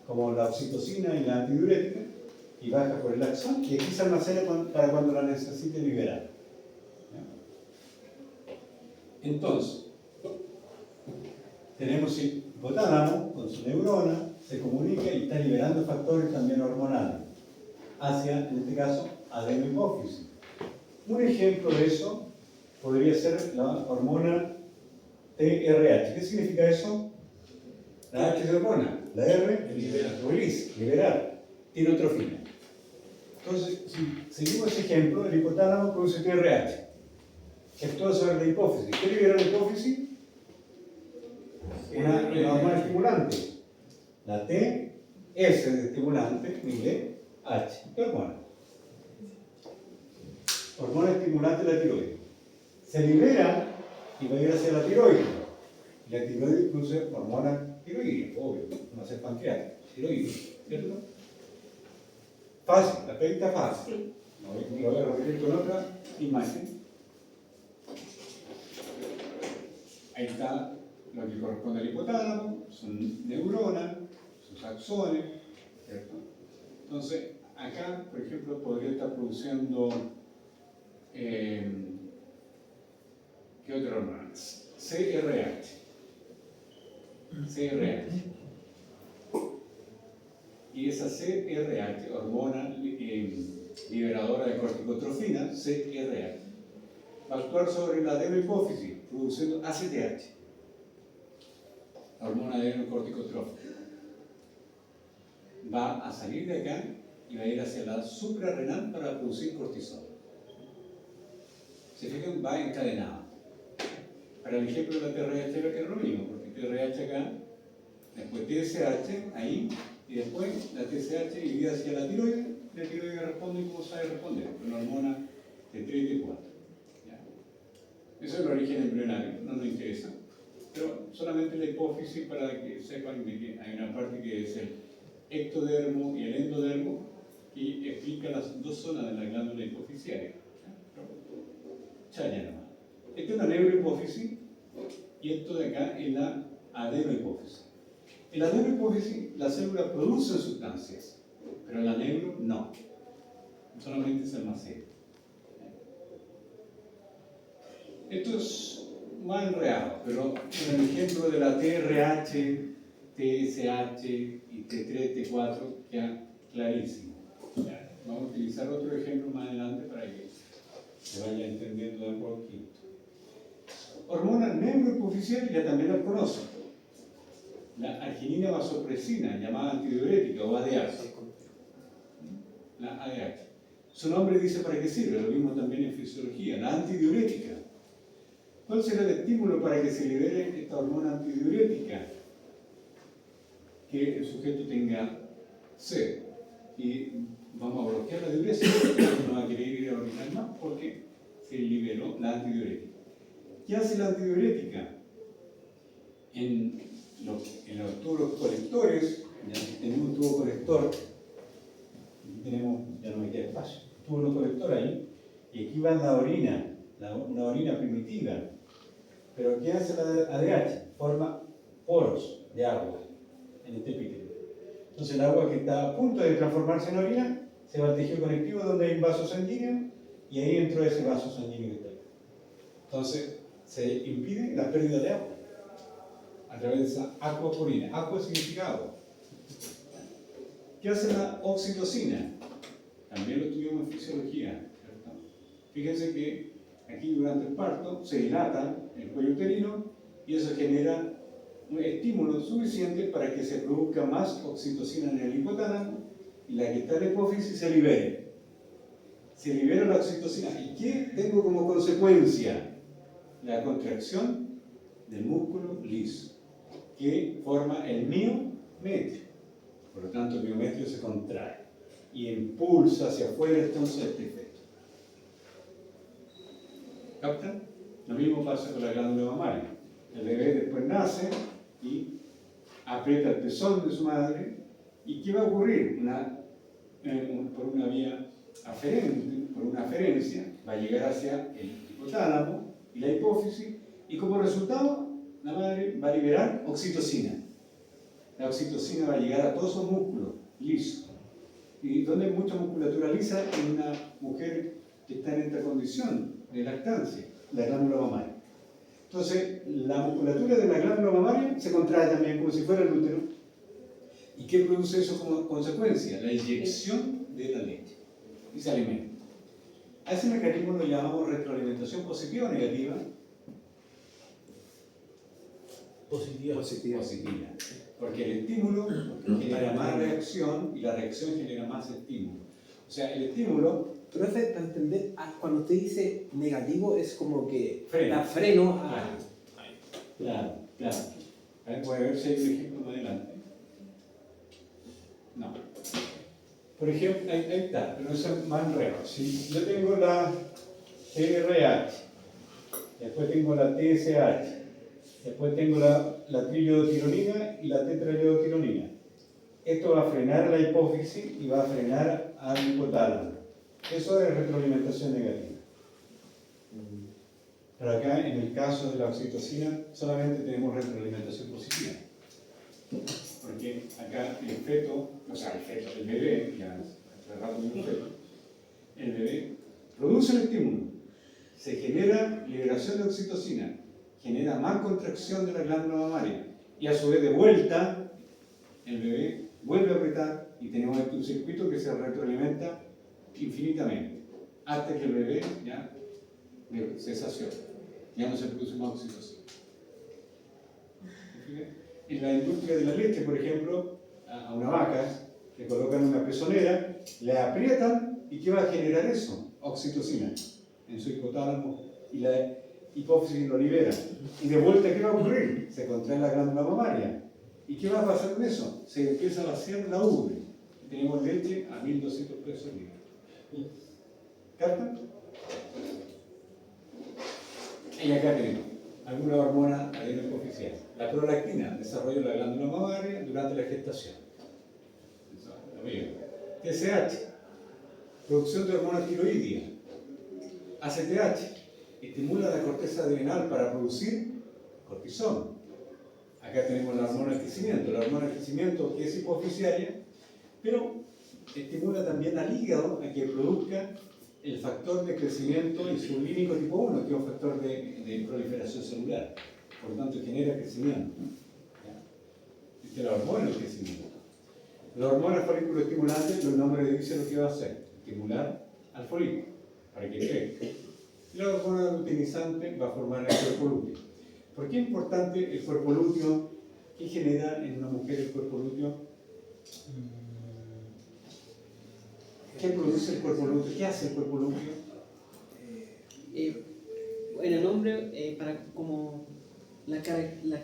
como la oxitocina y la antidiurética y baja por el axón y aquí se almacena para cuando la necesite liberar. Entonces, tenemos el hipotálamo con su neurona, se comunica y está liberando factores también hormonales hacia, en este caso, adenohipófisis. Un ejemplo de eso podría ser la hormona TRH. ¿Qué significa eso? La H de hormona, la R, release, liberar, tirotrofina. Entonces, si seguimos ese ejemplo, el hipotálamo produce TRH, que actúa sobre la hipófisis. ¿Qué libera la hipófisis? Una hormona estimulante. La T, S de estimulante, y L, H. ¿Qué hormona? Hormona estimulante de la tiroides. Se libera y va a ir hacia la tiroides. Y la tiroides produce hormona tiroidea, obvio, no va a ser pancreática, tiroidea, ¿cierto? Fácil, la técnica fácil. Sí. Lo voy a repetir con otra imagen. Ahí está lo que corresponde al hipotálamo, son neuronas, sus axones, ¿cierto? Entonces, acá, por ejemplo, podría estar produciendo, ¿qué otra hormona? CRH. Y esa CRH, hormona liberadora de corticotrofina, CRH, va a actuar sobre la adenohipófisis, produciendo ACTH, la hormona adenocorticotrófica. Va a salir de acá y va a ir hacia la suprarrenal para producir cortisol. Se fijan, va encadenado. Para el ejemplo de la TRH era lo mismo, porque TRH acá, después TSH ahí, y después la TSH iría hacia la tiroides responde como sabe responder, con una hormona de 3 y 4. Eso es el origen embrionario, no nos interesa, pero solamente la hipófisis para que sepan que hay una parte que es el ectodermo y el endodermo y explica las dos zonas de la glándula hipofisiaria. Chaya nomás. Esta es la neurohipófisis y esto de acá es la adenohipófisis. En la adenohipófisis la célula produce sustancias, pero en la neuro no. Solamente se almacena. Esto es más enredado, pero en el ejemplo de la TRH, TSH y T3, T4 queda clarísimo. Vamos a utilizar otro ejemplo más adelante para que se vaya entendiendo de a poquito. Hormona neurohipofisial ya también la conocen. La arginina vasopresina, llamada antidiurética o ADH. La ADH. Su nombre dice para qué sirve, lo vimos también en fisiología, la antidiurética. ¿Cuál será el estímulo para que se libere esta hormona antidiurética? Que el sujeto tenga sed. Y vamos a bloquear la diuresis, no va a querer ir a orinar más porque se liberó la antidiurética. ¿Qué hace la antidiurética? En los tubos colectores, ya tenemos un tubo colector, aquí tenemos, ya no me queda espacio, tubo colector ahí, y aquí va la orina, una orina primitiva. Pero ¿qué hace la ADH? Forma poros de agua en este epitelio. Entonces el agua que está a punto de transformarse en orina se va al tejido conectivo donde hay un vaso sanguíneo y ahí entró ese vaso sanguíneo que está ahí. Entonces se impide la pérdida de agua a través de esa acuaporina. Aqua significa agua. ¿Qué hace la oxitocina? También lo estudiamos en fisiología, ¿cierto? Fíjense que aquí durante el parto se dilata el cuello uterino y eso genera un estímulo suficiente para que se produzca más oxitocina en el hipotálamo y la que está en la hipófisis se libere. Se libera la oxitocina. ¿Y qué tengo como consecuencia? La contracción del músculo liso, que forma el miometrio. Por lo tanto, el miometrio se contrae y impulsa hacia afuera entonces este efecto. ¿Captan? Lo mismo pasa con la glándula mamaria. El bebé después nace y aprieta el pezón de su madre. ¿Y qué va a ocurrir? Por una vía aferente, por una aferencia, va a llegar hacia el hipotálamo y la hipófisis, y como resultado, la madre va a liberar oxitocina. La oxitocina va a llegar a todos esos músculos lisos. ¿Y donde hay mucha musculatura lisa? En una mujer que está en esta condición de lactancia, la glándula mamaria. Entonces, la musculatura de la glándula mamaria se contrae también como si fuera el útero. ¿Y qué produce eso como consecuencia? La eyección de la leche. Y se alimenta. A ese mecanismo lo llamamos retroalimentación positiva o negativa. Positiva. Porque el estímulo genera más reacción y la reacción genera más estímulo. O sea, el estímulo... Profe, para entender, cuando usted dice negativo es como que Freno. da freno a... Claro, claro. A ver, voy a ver si hay un ejemplo más adelante. No. Por ejemplo, ahí está, pero eso es más enredo. Si yo tengo la TRH, después tengo la TSH, después tengo la triyodtironina y la tetrayodtironina. Esto va a frenar la hipófisis y va a frenar al hipotálamo. Eso es retroalimentación negativa. Pero acá, en el caso de la oxitocina, solamente tenemos retroalimentación positiva. Porque acá el feto, o sea, el bebé, ya hace rato mismo feto, el bebé produce el estímulo, se genera liberación de oxitocina, genera más contracción de la glándula mamaria, y a su vez de vuelta, el bebé vuelve a apretar y tenemos aquí un circuito que se retroalimenta infinitamente, hasta que el bebé ya se sació, ya no se produce más oxitocina. En la industria de la leche, por ejemplo, a una vaca le colocan una pezonera, la aprietan y ¿qué va a generar eso? Oxitocina en su hipotálamo y la hipófisis lo libera. Y de vuelta, ¿qué va a ocurrir? Se contrae la glándula mamaria. ¿Y qué va a pasar con eso? Se empieza a vaciar la ubre. Tenemos leche a 1200 pesos el litro. ¿Captan? Y acá tenemos alguna hormona adenohipoficial. La prolactina, desarrollo de la glándula mamaria durante la gestación. TSH, producción de hormona tiroidea. ACTH, estimula la corteza adrenal para producir cortisol. Acá tenemos la hormona de crecimiento. La hormona de crecimiento que es hipoficiaria, pero estimula también al hígado a que produzca el factor de crecimiento insulínico tipo 1, que es un factor de proliferación celular. Por lo tanto, genera crecimiento. Esta es la hormona del crecimiento. La hormona folículo estimulante, el nombre dice lo que va a hacer: estimular al folículo para que crezca. Y la hormona luteinizante va a formar el cuerpo lúteo. ¿Por qué es importante el cuerpo lúteo? ¿Qué genera en una mujer el cuerpo lúteo? ¿Qué produce el cuerpo lúteo? ¿Qué hace el cuerpo lúteo? En el hombre, para como las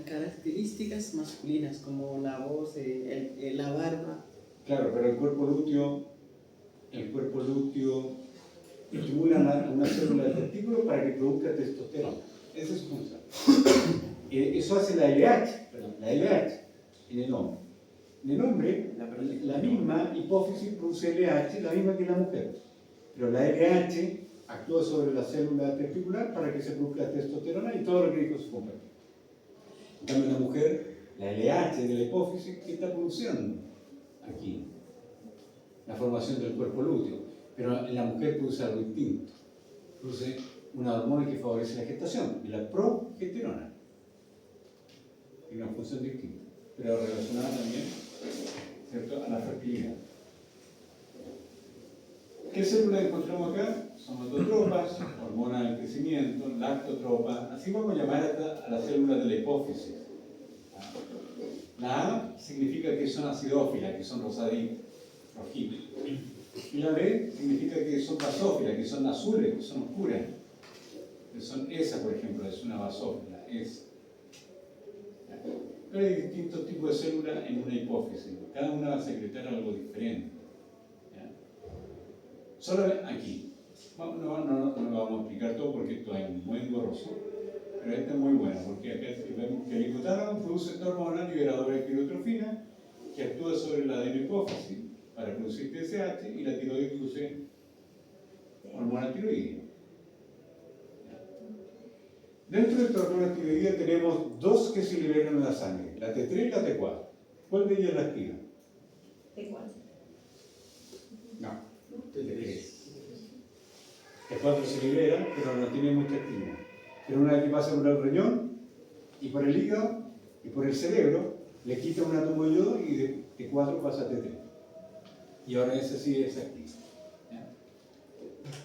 características masculinas, como la voz, la barba. Claro, pero el cuerpo lúteo estimula una célula del testículo para que produzca testosterona. Esa es su función. Eso hace la LH en el hombre. En el hombre, la misma hipófisis produce LH, la misma que en la mujer. Pero la LH actúa sobre la célula testicular para que se produzca testosterona y todo lo que dijo su compañero. En cambio, en la mujer, la LH de la hipófisis, ¿qué está produciendo? Aquí, la formación del cuerpo lúteo. Pero en la mujer produce algo distinto. Produce una hormona que favorece la gestación, y la progesterona. Tiene una función distinta, pero relacionada también, ¿cierto?, a la fertilidad. ¿Qué células encontramos acá? Somatotropas, hormona del crecimiento, lactotropas. Así vamos a llamar a las células de la hipófisis. La A significa que son acidófilas, que son rosaditas, rojitas. Y la B significa que son basófilas, que son azules, que son oscuras. Que son esa, por ejemplo, es una basófila, esa. Pero hay distintos tipos de células en una hipófisis. Cada una va a secretar algo diferente. ¿Ya? Solo aquí. No lo vamos a explicar todo porque esto es muy engorroso. Pero esta es muy buena porque acá vemos que el hipotálamo produce esta hormona liberadora de tirotrofina que actúa sobre la adenohipófisis para producir TSH y la tiroides produce hormona tiroidea. Dentro de esta hormona tiroidea tenemos dos que se liberan en la sangre, la T3 y la T4. ¿Cuál de ellas la activa? T4. No, T3. T4 se libera, pero no tiene mucha actividad. Pero una vez que pasa por el riñón y por el hígado y por el cerebro, le quita un átomo de yodo y de T4 pasa a T3. Y ahora ese sí es activo. ¿Ya?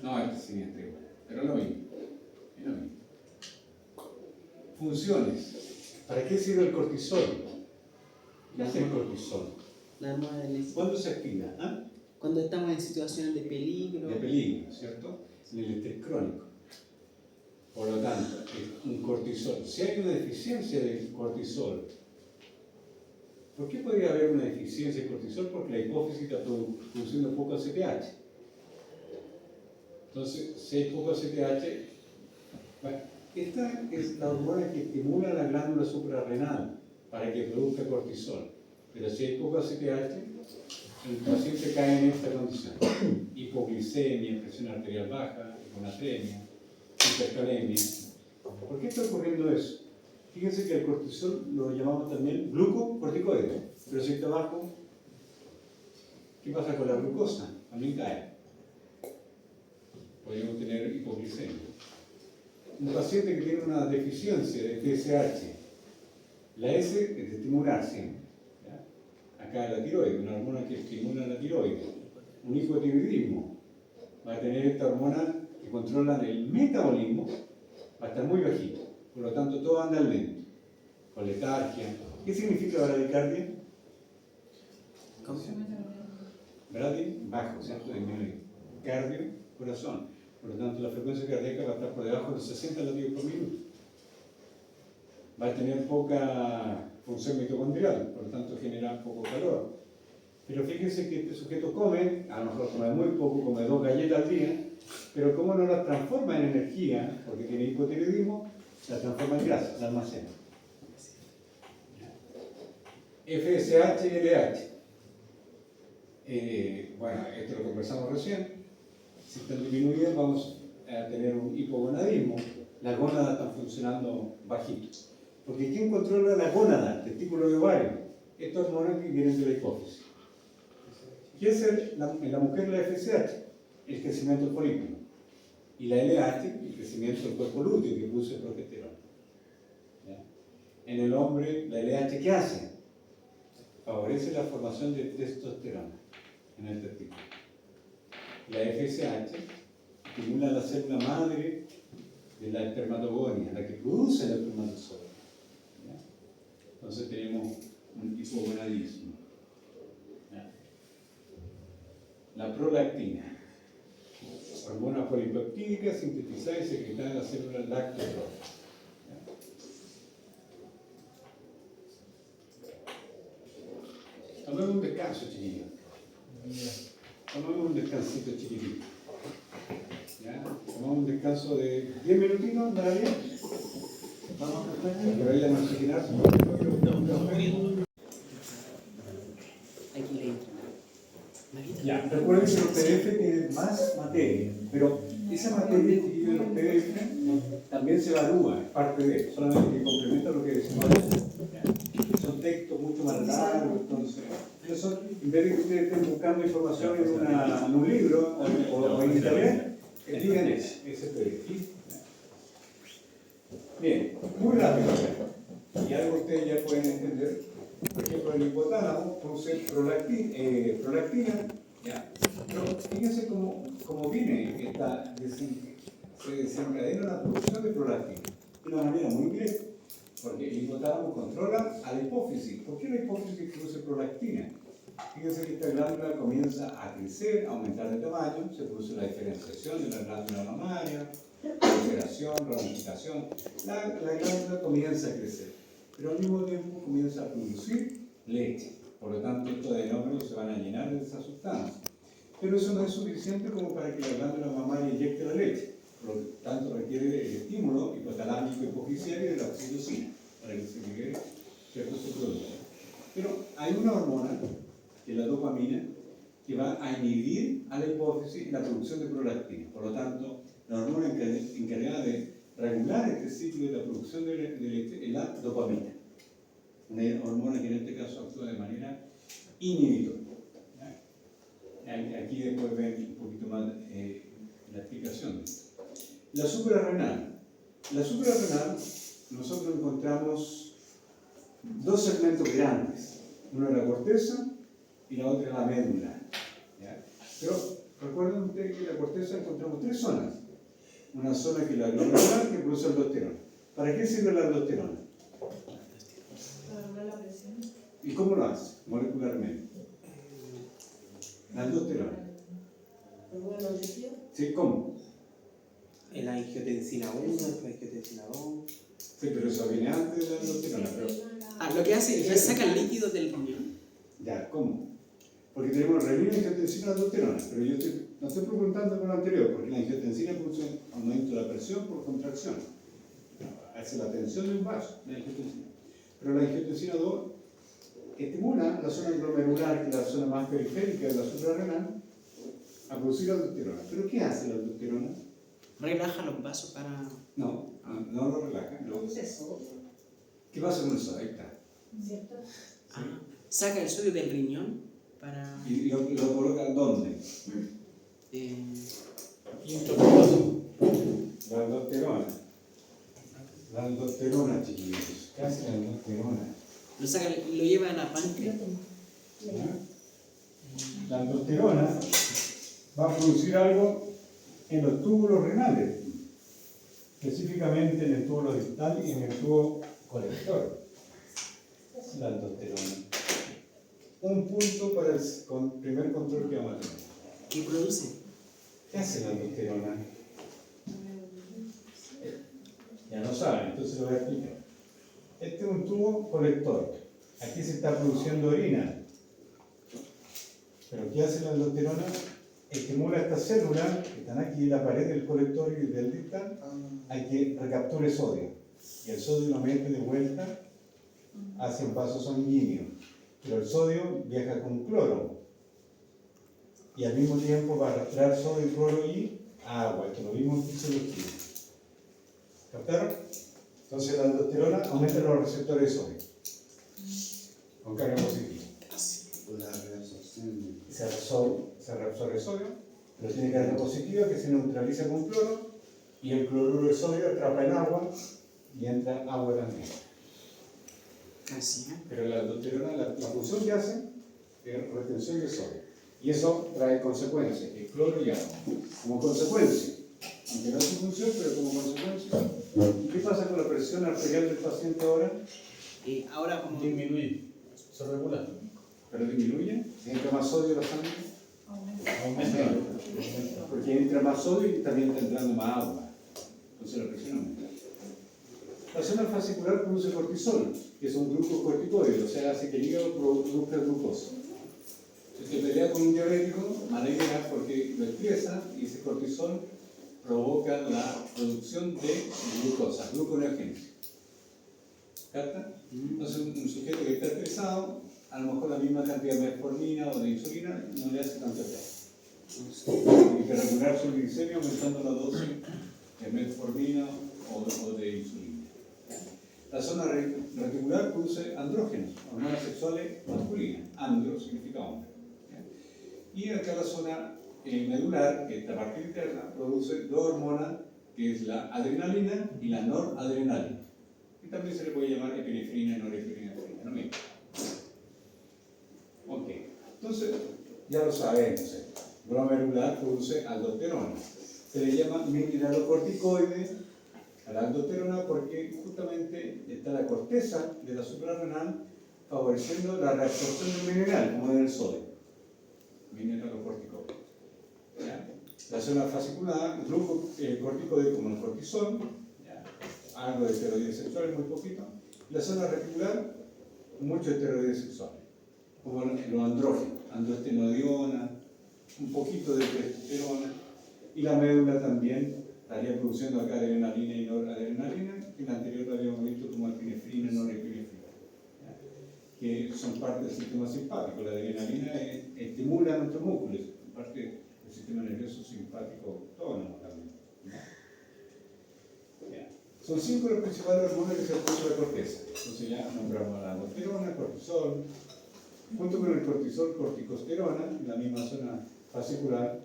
No, este sí es triple, pero lo mismo. Es lo mismo. Funciones. ¿Para qué sirve el cortisol? ¿Qué hace el cortisol? La almohada del ¿Cuándo se activa? ¿Ah? Cuando estamos en situaciones de peligro. De peligro, ¿cierto? En el estrés crónico. Por lo tanto, un cortisol. Si hay una deficiencia de cortisol, ¿por qué podría haber una deficiencia de cortisol? Porque la hipófisis está produciendo poco ACTH. Entonces, si hay poco ACTH, bueno, esta es la hormona que estimula la glándula suprarrenal para que produzca cortisol. Pero si hay poco ACTH, el paciente cae en esta condición: hipoglicemia, presión arterial baja, hiponatremia, hipercalemia. ¿Por qué está ocurriendo eso? Fíjense que el cortisol lo llamamos también glucocorticoide, pero si está bajo, ¿qué pasa con la glucosa? También cae. Podríamos tener hipoglicemia. Un paciente que tiene una deficiencia de TSH, la S es de estimular siempre. ¿Ya? Acá la tiroides, una hormona que estimula la tiroides. Un hipotiroidismo va a tener esta hormona que controla el metabolismo, va a estar muy bajito. Por lo tanto, todo anda lento, con letargia. ¿Qué significa bradicardia? Bradi, bajo, ¿cierto? Disminuido. Cardio, corazón. Por lo tanto, la frecuencia cardíaca va a estar por debajo de los 60 latidos por minuto. Va a tener poca función mitocondrial, por lo tanto genera poco calor. Pero fíjense que este sujeto come, a lo mejor come muy poco, come 2 galletas al día, pero como no las transforma en energía, porque tiene hipotiroidismo, la transforma en grasa, la almacena. FSH y LH. Bueno, esto lo conversamos recién. Si están disminuidas, vamos a tener un hipogonadismo. Las gónadas están funcionando bajitos. Porque ¿quién controla la gónada, testículo de ovario? Estas hormonas que vienen de la hipófisis. ¿Qué es en la mujer la FSH? El crecimiento del folículo. Y la LH, el crecimiento del cuerpo lúteo que produce progesterona. ¿Ya? En el hombre, la LH, ¿qué hace? Favorece la formación de testosterona en el testículo. La FSH estimula la célula madre de la espermatogonia, la que produce el espermatozoide. ¿Ya? Entonces tenemos un hipogonadismo. ¿Ya? La prolactina, hormona polipeptídica sintetizada y secretada en la célula lactotrófica. Tomemos un descanso, chiquillos. Tomemos un descansito chiquitito. ¿Ya? Tomamos un descanso de 10 minutitos, ¿anda bien? Vamos a pero ella no oxigenarse. Aquí leí. Ya, recuerden que los PDF tienen más materia, pero esa materia, chiquillos, de los PDF también se evalúa, es parte de, solamente que complementa lo que decimos. Son textos mucho más largos, entonces, en vez de que ustedes estén buscando información en un libro o en internet, digan ese PDF. Bien, muy rápido. Y algo ustedes ya pueden entender. Por ejemplo, el hipotálamo produce prolactina. Ya. Pero fíjense cómo viene se desencadena la producción de prolactina de una manera muy directa. Porque el hipotálamo controla a la hipófisis. ¿Por qué la hipófisis produce prolactina? Fíjense que esta glándula comienza a crecer, a aumentar de tamaño, se produce la diferenciación de la glándula mamaria, proliferación, ramificación. La glándula comienza a crecer, pero al mismo tiempo comienza a producir leche. Por lo tanto, estos adenómeros se van a llenar de esa sustancia. Pero eso no es suficiente como para que la glándula mamaria inyecte la leche. Por lo tanto, requiere el estímulo hipotalámico hipofisiario de la oxitocina para que se libere ciertos subproductos. Pero hay una hormona, que es la dopamina, que va a inhibir a la hipófisis en la producción de prolactina. Por lo tanto, la hormona encargada de regular este ciclo de la producción de leche es la dopamina. Una hormona que en este caso actúa de manera inhibitoria. Aquí después ven un poquito más la explicación de esto. La suprarrenal. La suprarrenal, nosotros encontramos dos segmentos grandes. Uno es la corteza y la otra es la médula. ¿Ya? Pero recuerden ustedes que en la corteza encontramos tres zonas. Una zona que es la glomerular que produce aldosterona. ¿Para qué sirve la aldosterona? Para regular la presión. ¿Y cómo lo hace? Molecularmente. La aldosterona. ¿Pero bueno, tejido? ¿Sí? ¿Cómo? El angiotensina 1, la angiotensina 2. Sí, pero eso viene antes de la aldosterona. Pero, Lo que hace es sacar líquido del riñón. ya, ¿cómo? Porque tenemos renina, angiotensina y aldosterona. Pero yo no estoy preguntando con lo anterior, porque la angiotensina produce aumento de la presión por contracción. Hace la tensión de un vaso, la angiotensina. Pero la angiotensina 2 estimula la zona glomerular, que es la zona más periférica de la suprarrenal, a producir aldosterona. ¿Pero qué hace la aldosterona? Relaja los vasos para... No lo relaja. Produce sodio, ¿Qué pasa con eso? Ahí está. ¿cierto? Saca el sodio del riñón para... ¿Y lo coloca dónde? Quinto paso. La aldosterona. La aldosterona, chiquillos. ¿Qué hace la aldosterona? Lo saca, lo lleva a la páncreas. La aldosterona va a producir algo en los túbulos renales, específicamente en el túbulo distal y en el tubo colector. La aldosterona. Un punto para el primer control que vamos a tener. ¿Qué produce? ¿Qué hace la aldosterona? Ya no saben, entonces lo voy a explicar. Este es un tubo colector. Aquí se está produciendo orina. Pero ¿qué hace la aldosterona? Estimula estas células que están aquí en la pared del colector y del distal a que recapture sodio. Y el sodio lo mete de vuelta hacia un vaso sanguíneo. Pero el sodio viaja con cloro. Y al mismo tiempo va a arrastrar sodio, cloro y agua. Esto lo vimos en fisiología. ¿Captaron? Entonces la aldosterona aumenta los receptores de sodio con carga positiva. Se reabsorbe sodio, pero tiene carga positiva que se neutraliza con cloro y el cloruro de sodio atrapa el agua y entra agua también. Casi, ¿eh? Pero la aldosterona, la función que hace es retención de sodio. Y eso trae consecuencias, el cloro y agua. Como consecuencia, aunque no es su función, pero como consecuencia, ¿qué pasa con la presión arterial del paciente ahora? Ahora como... Disminuir. Se regula. ¿Pero disminuye? ¿Entra más sodio en la sangre? Aumenta. Porque entra más sodio y también está entrando más agua. Entonces la presión aumenta. La zona fascicular produce cortisol, que es un glucocorticoide, o sea, hace que el hígado produzca glucosa. Si usted pelea con un diabético, mala idea porque lo estresa y ese cortisol provoca la producción de glucosa, gluconeogénesis. ¿Capta? Entonces un sujeto que está estresado, a lo mejor la misma cantidad de metformina o de insulina no le hace tanto efecto. Tiene que regular su glicemia aumentando la dosis de metformina o de insulina. La zona reticular produce andrógenos, hormonas sexuales masculinas. Andro significa hombre. Y acá la zona medular, que es la parte interna, produce dos hormonas, que es la adrenalina y la noradrenalina. Y también se le puede llamar epinefrina y norepinefrina, ¿no? Ok, entonces ya lo sabemos. Glomerular produce aldosterona. Se le llama mineralocorticoide a la aldosterona porque justamente está la corteza de la suprarrenal favoreciendo la reabsorción del mineral, como del sodio. Mineralocorticoide. La zona fascicular, glucocorticoide como el cortisol, algo de esteroides sexuales, muy poquito. La zona reticular, muchos esteroides sexuales, como los andrógenos, androstenediona, un poquito de testosterona, y la médula también estaría produciendo acá adrenalina y noradrenalina, que en la anterior lo habíamos visto como epinefrina y norepinefrina, que son parte del sistema simpático. La adrenalina estimula nuestros músculos, parte del sistema nervioso simpático autónomo también. Son 5 los principales hormonas que se producen en la corteza. Entonces ya nombramos la aldosterona, cortisol, junto con el cortisol, corticosterona, en la misma zona fascicular,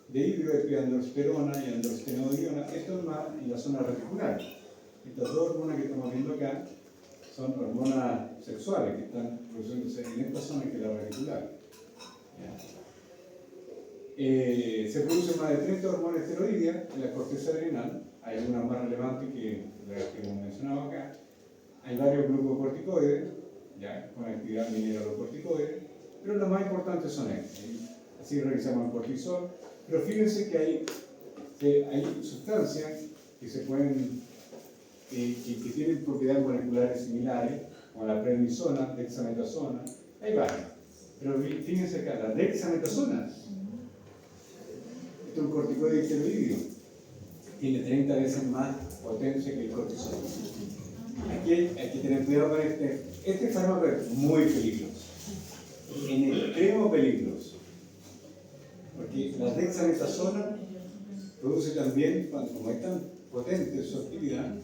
dehidroepiandrosterona y androstenediona, esto es más en la zona reticular. Estas dos hormonas que estamos viendo acá son hormonas sexuales que están produciéndose en esta zona que es la reticular. Se producen más de 30 hormonas esteroideas en la corteza adrenal. Hay algunas más relevantes que las que hemos mencionado acá. Hay varios glucocorticoides, ya, con actividad mineralocorticoide, pero las más importantes son estas. así revisamos el cortisol, pero fíjense que hay sustancias que se pueden, que tienen propiedades moleculares similares, como la prednisona, dexametasona, hay varias. Pero fíjense acá, la dexametasona, esto es un corticoide esteroideo, tiene 30 veces más potencia que el cortisol. Aquí hay que tener cuidado con este fármaco es muy peligroso, en extremo peligroso, porque la dexametasona produce también, como es tan potente su actividad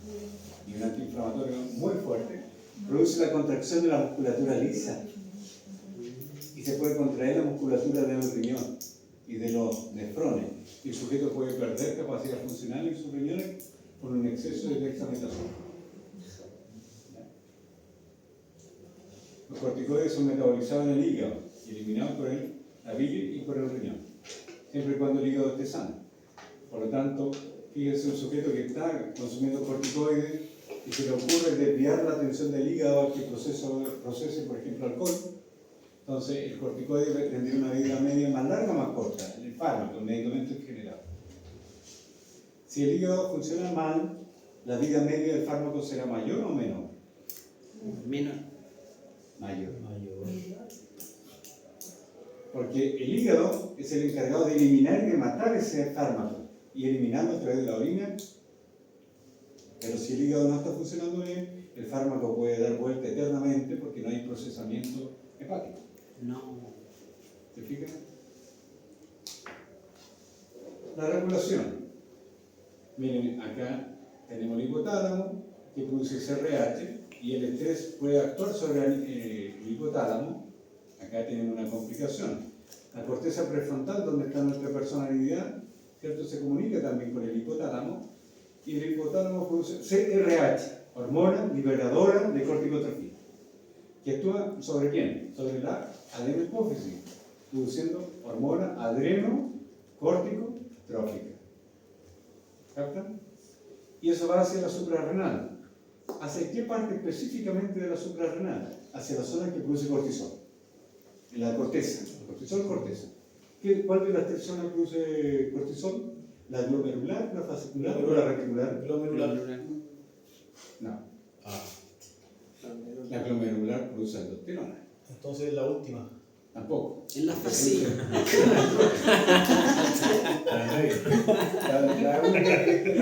y un antiinflamatorio muy fuerte, produce la contracción de la musculatura lisa y se puede contraer la musculatura del riñón y de los nefrones, y el sujeto puede perder capacidad funcional en sus riñones por un exceso de dexametasona. Los corticoides son metabolizados en el hígado y eliminados por la bile y por el riñón, siempre y cuando el hígado esté sano. Por lo tanto, fíjense un sujeto que está consumiendo corticoides y se le ocurre desviar la atención del hígado a que procese, por ejemplo, alcohol. Entonces, el corticoide tendría una vida media más larga o más corta, el fármaco, el medicamento en general. Si el hígado funciona mal, la vida media del fármaco será mayor o menor. Menor. Mayor. Porque el hígado es el encargado de eliminar y de matar ese fármaco y eliminarlo a través de la orina. Pero si el hígado no está funcionando bien, el fármaco puede dar vuelta eternamente porque no hay procesamiento hepático. No. ¿Se fijan? La regulación. Miren, acá tenemos el hipotálamo que produce CRH y el estrés puede actuar sobre el hipotálamo. Acá tienen una complicación. La corteza prefrontal, donde está nuestra personalidad, ¿cierto? Se comunica también con el hipotálamo y el hipotálamo produce CRH, hormona liberadora de corticotrofina, que actúa sobre quién? Sobre la adenohipófisis, produciendo hormona adreno-corticotrófica. ¿Captan? Y eso va hacia la suprarrenal. ¿Hacia qué parte específicamente de la suprarrenal? Hacia la zona que produce cortisol. En la corteza. Cortisol, corteza. ¿Cuál de las tres zonas produce cortisol? ¿La glomerular, la fascicular o la reticular? Glomerular. No. Ah, La glomerular produce aldosterona. entonces la última. Tampoco. En la fascia. La única que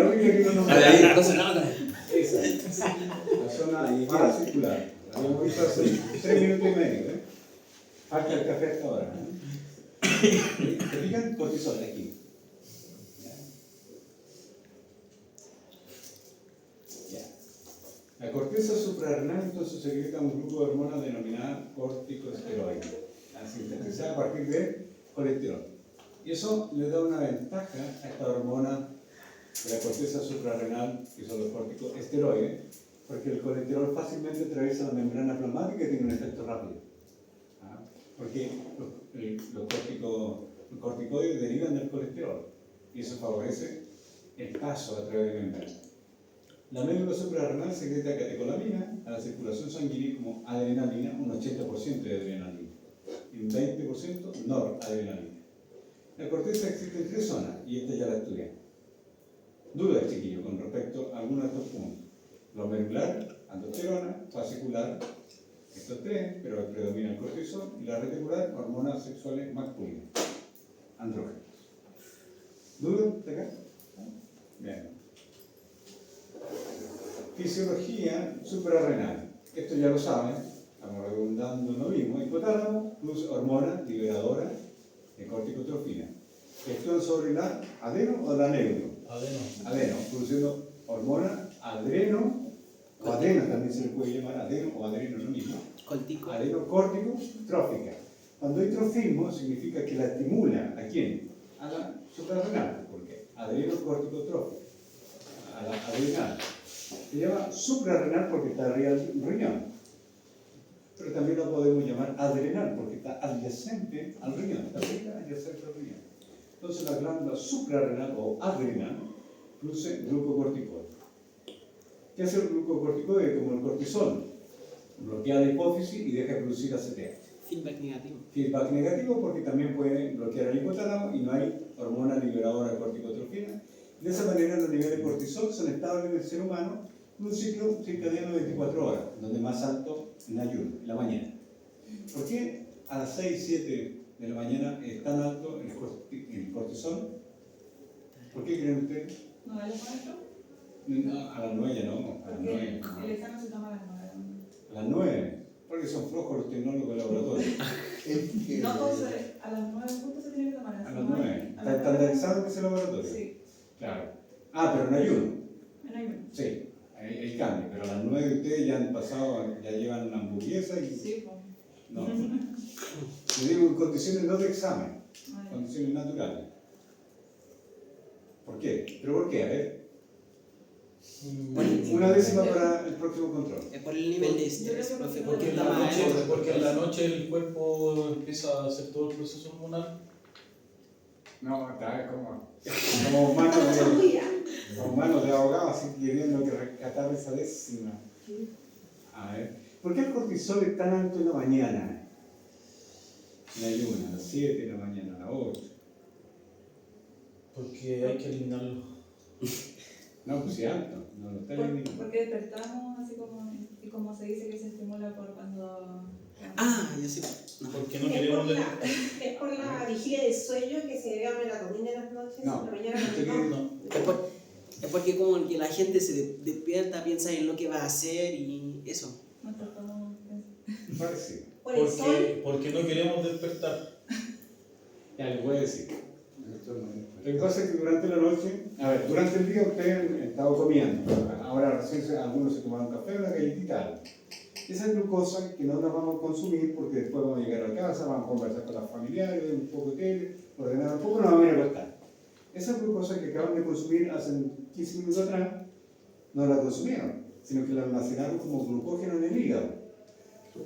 no nos Ahí, entonces no, esa. La zona fascicular. La hemos visto hace 3 minutos y medio. Falta el café hasta ahora. ¿Se fijan? Cortisol aquí. La corteza suprarrenal entonces secreta un grupo de hormonas denominadas corticosteroides, sintetizada a partir de colesterol. Y eso le da una ventaja a esta hormona de la corteza suprarrenal, que son los corticosteroides, porque el colesterol fácilmente atraviesa la membrana plasmática y tiene un efecto rápido. Porque los corticoides derivan del colesterol y eso favorece el paso a través de membrana. La médula suprarrenal secreta catecolamina a la circulación sanguínea como adrenalina, un 80% de adrenalina y un 20% noradrenalina. La corteza existe en 3 zonas y esta ya la estudié. Dudas, chiquillos, con respecto a algunos de estos puntos. Glomerular, aldosterona, fascicular, estos 3, pero predomina el cortisol, y la reticular, hormonas sexuales masculinas, andrógenos. ¿Dudas de acá? Bien. Fisiología suprarrenal. Esto ya lo saben, estamos redundando en lo mismo. Hipotálamo plus hormona liberadora de corticotrofina. Actúan sobre la adeno o la neuro. Adeno, produciendo hormona adreno, o adeno también se le puede llamar adeno o adreno lo mismo. Cortico. Adenocorticotrófica. Cuando hay trofismo significa que la estimula, ¿a quién? A la suprarrenal, porque adrenocorticotrófica, a la adrenal. Se llama suprarrenal porque está arriba del riñón, pero también lo podemos llamar adrenal porque está adyacente al riñón, está arriba, adyacente al riñón. Entonces la glándula suprarrenal o adrenal produce glucocorticoide. ¿Qué hace el glucocorticoide? Como el cortisol, bloquea la hipófisis y deja de producir ACTH. Feedback negativo. Feedback negativo porque también puede bloquear el hipotálamo y no hay hormona liberadora de corticotrofina. De esa manera los niveles de cortisol son estables en el ser humano en un ciclo circadiano de 24 horas, donde más alto en ayuno, en la mañana. ¿Por qué a las 6, 7 de la mañana es tan alto el cortisol? ¿Por qué creen ustedes? ¿No vale maestro? No, a las 9 ya no, a las 9. El examen se toma a las 9. A las 9, porque son flojos los tecnólogos de laboratorio. No todos, a las 9 puntos se tiene que tomar. A las 9. ¿Está estandarizado que es el laboratorio? Sí, Claro. Ah, pero en ayuno. en ayuno. Sí, hay cambio, pero a las 9 ustedes ya han pasado, ya llevan una hamburguesa y... Sí, pues. No. Yo digo en condiciones no de examen, condiciones naturales. ¿Por qué? ¿Pero por qué? A ver. Una décima para el próximo control. Es por el nivel de estrés, profe, Porque en la noche el cuerpo empieza a hacer todo el proceso hormonal. No, está como... Como Son muy grandes. manos de abogado, así queriendo que rescatar esa décima. A ver. ¿Por qué el cortisol es tan alto en la mañana? En ayuno, a las 7 de la mañana, a las 8. Porque hay que eliminarlo. No, pues sí, alto. No lo está eliminando. Porque despertamos así como, y como se dice que se estimula por cuando... Ah, yo sé. No. Porque no Es queremos es por la vigilia del sueño que se vea melatonina en las noches, No. en la mañana Usted no. No. Es porque como que la gente se despierta, piensa en lo que va a hacer y eso. Nuestro estómago es- Parece. Por el sol. Porque no queremos despertar. Ya les voy a decir. Lo que pasa es que durante la noche, a ver, durante el día ustedes han estado comiendo. Ahora recién algunos se tomaron café o una galletita. Esa es glucosa que no nos vamos a consumir porque después vamos a llegar a casa, vamos a conversar con los familiares, ver un poco de tele, ordenar un poco, nos vamos a ir a acostar. Esa glucosa que acaban de consumir hace 15 minutos atrás, no la consumieron, sino que la almacenaron como glucógeno en el hígado.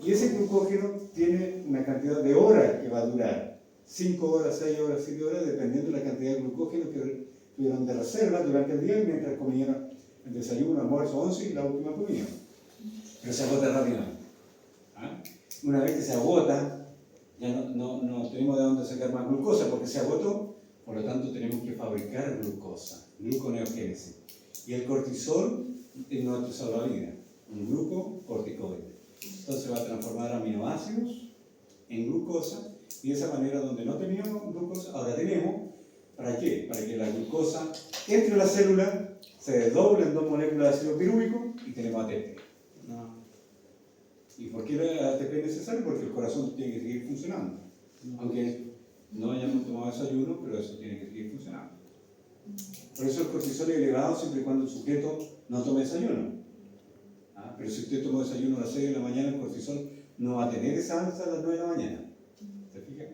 Y ese glucógeno tiene una cantidad de horas que va a durar, 5 horas, 6 horas, 7 horas, dependiendo de la cantidad de glucógeno que tuvieron de reserva durante el día mientras comieron el desayuno, almuerzo, 11 y la última comida. Pero se agota rápidamente. ¿Ah? Una vez que se agota, ya no tenemos de dónde sacar más glucosa porque se agotó, por lo tanto tenemos que fabricar glucosa, gluconeogénesis. Y el cortisol es nuestro salvavidas, un glucocorticoide. Entonces va a transformar aminoácidos en glucosa y de esa manera donde no teníamos glucosa, ahora tenemos. ¿Para qué? Para que la glucosa entre la célula, se desdoble en 2 moléculas de ácido pirúvico y tenemos ATP. No. ¿Y por qué el ATP es necesario? Porque el corazón tiene que seguir funcionando. Aunque no hayamos tomado desayuno, pero eso tiene que seguir funcionando. Por eso el cortisol es elevado siempre y cuando el sujeto no tome desayuno. Pero si usted toma desayuno a las 6 de la mañana, el cortisol no va a tener esa alza a las 9 de la mañana. ¿Se fija?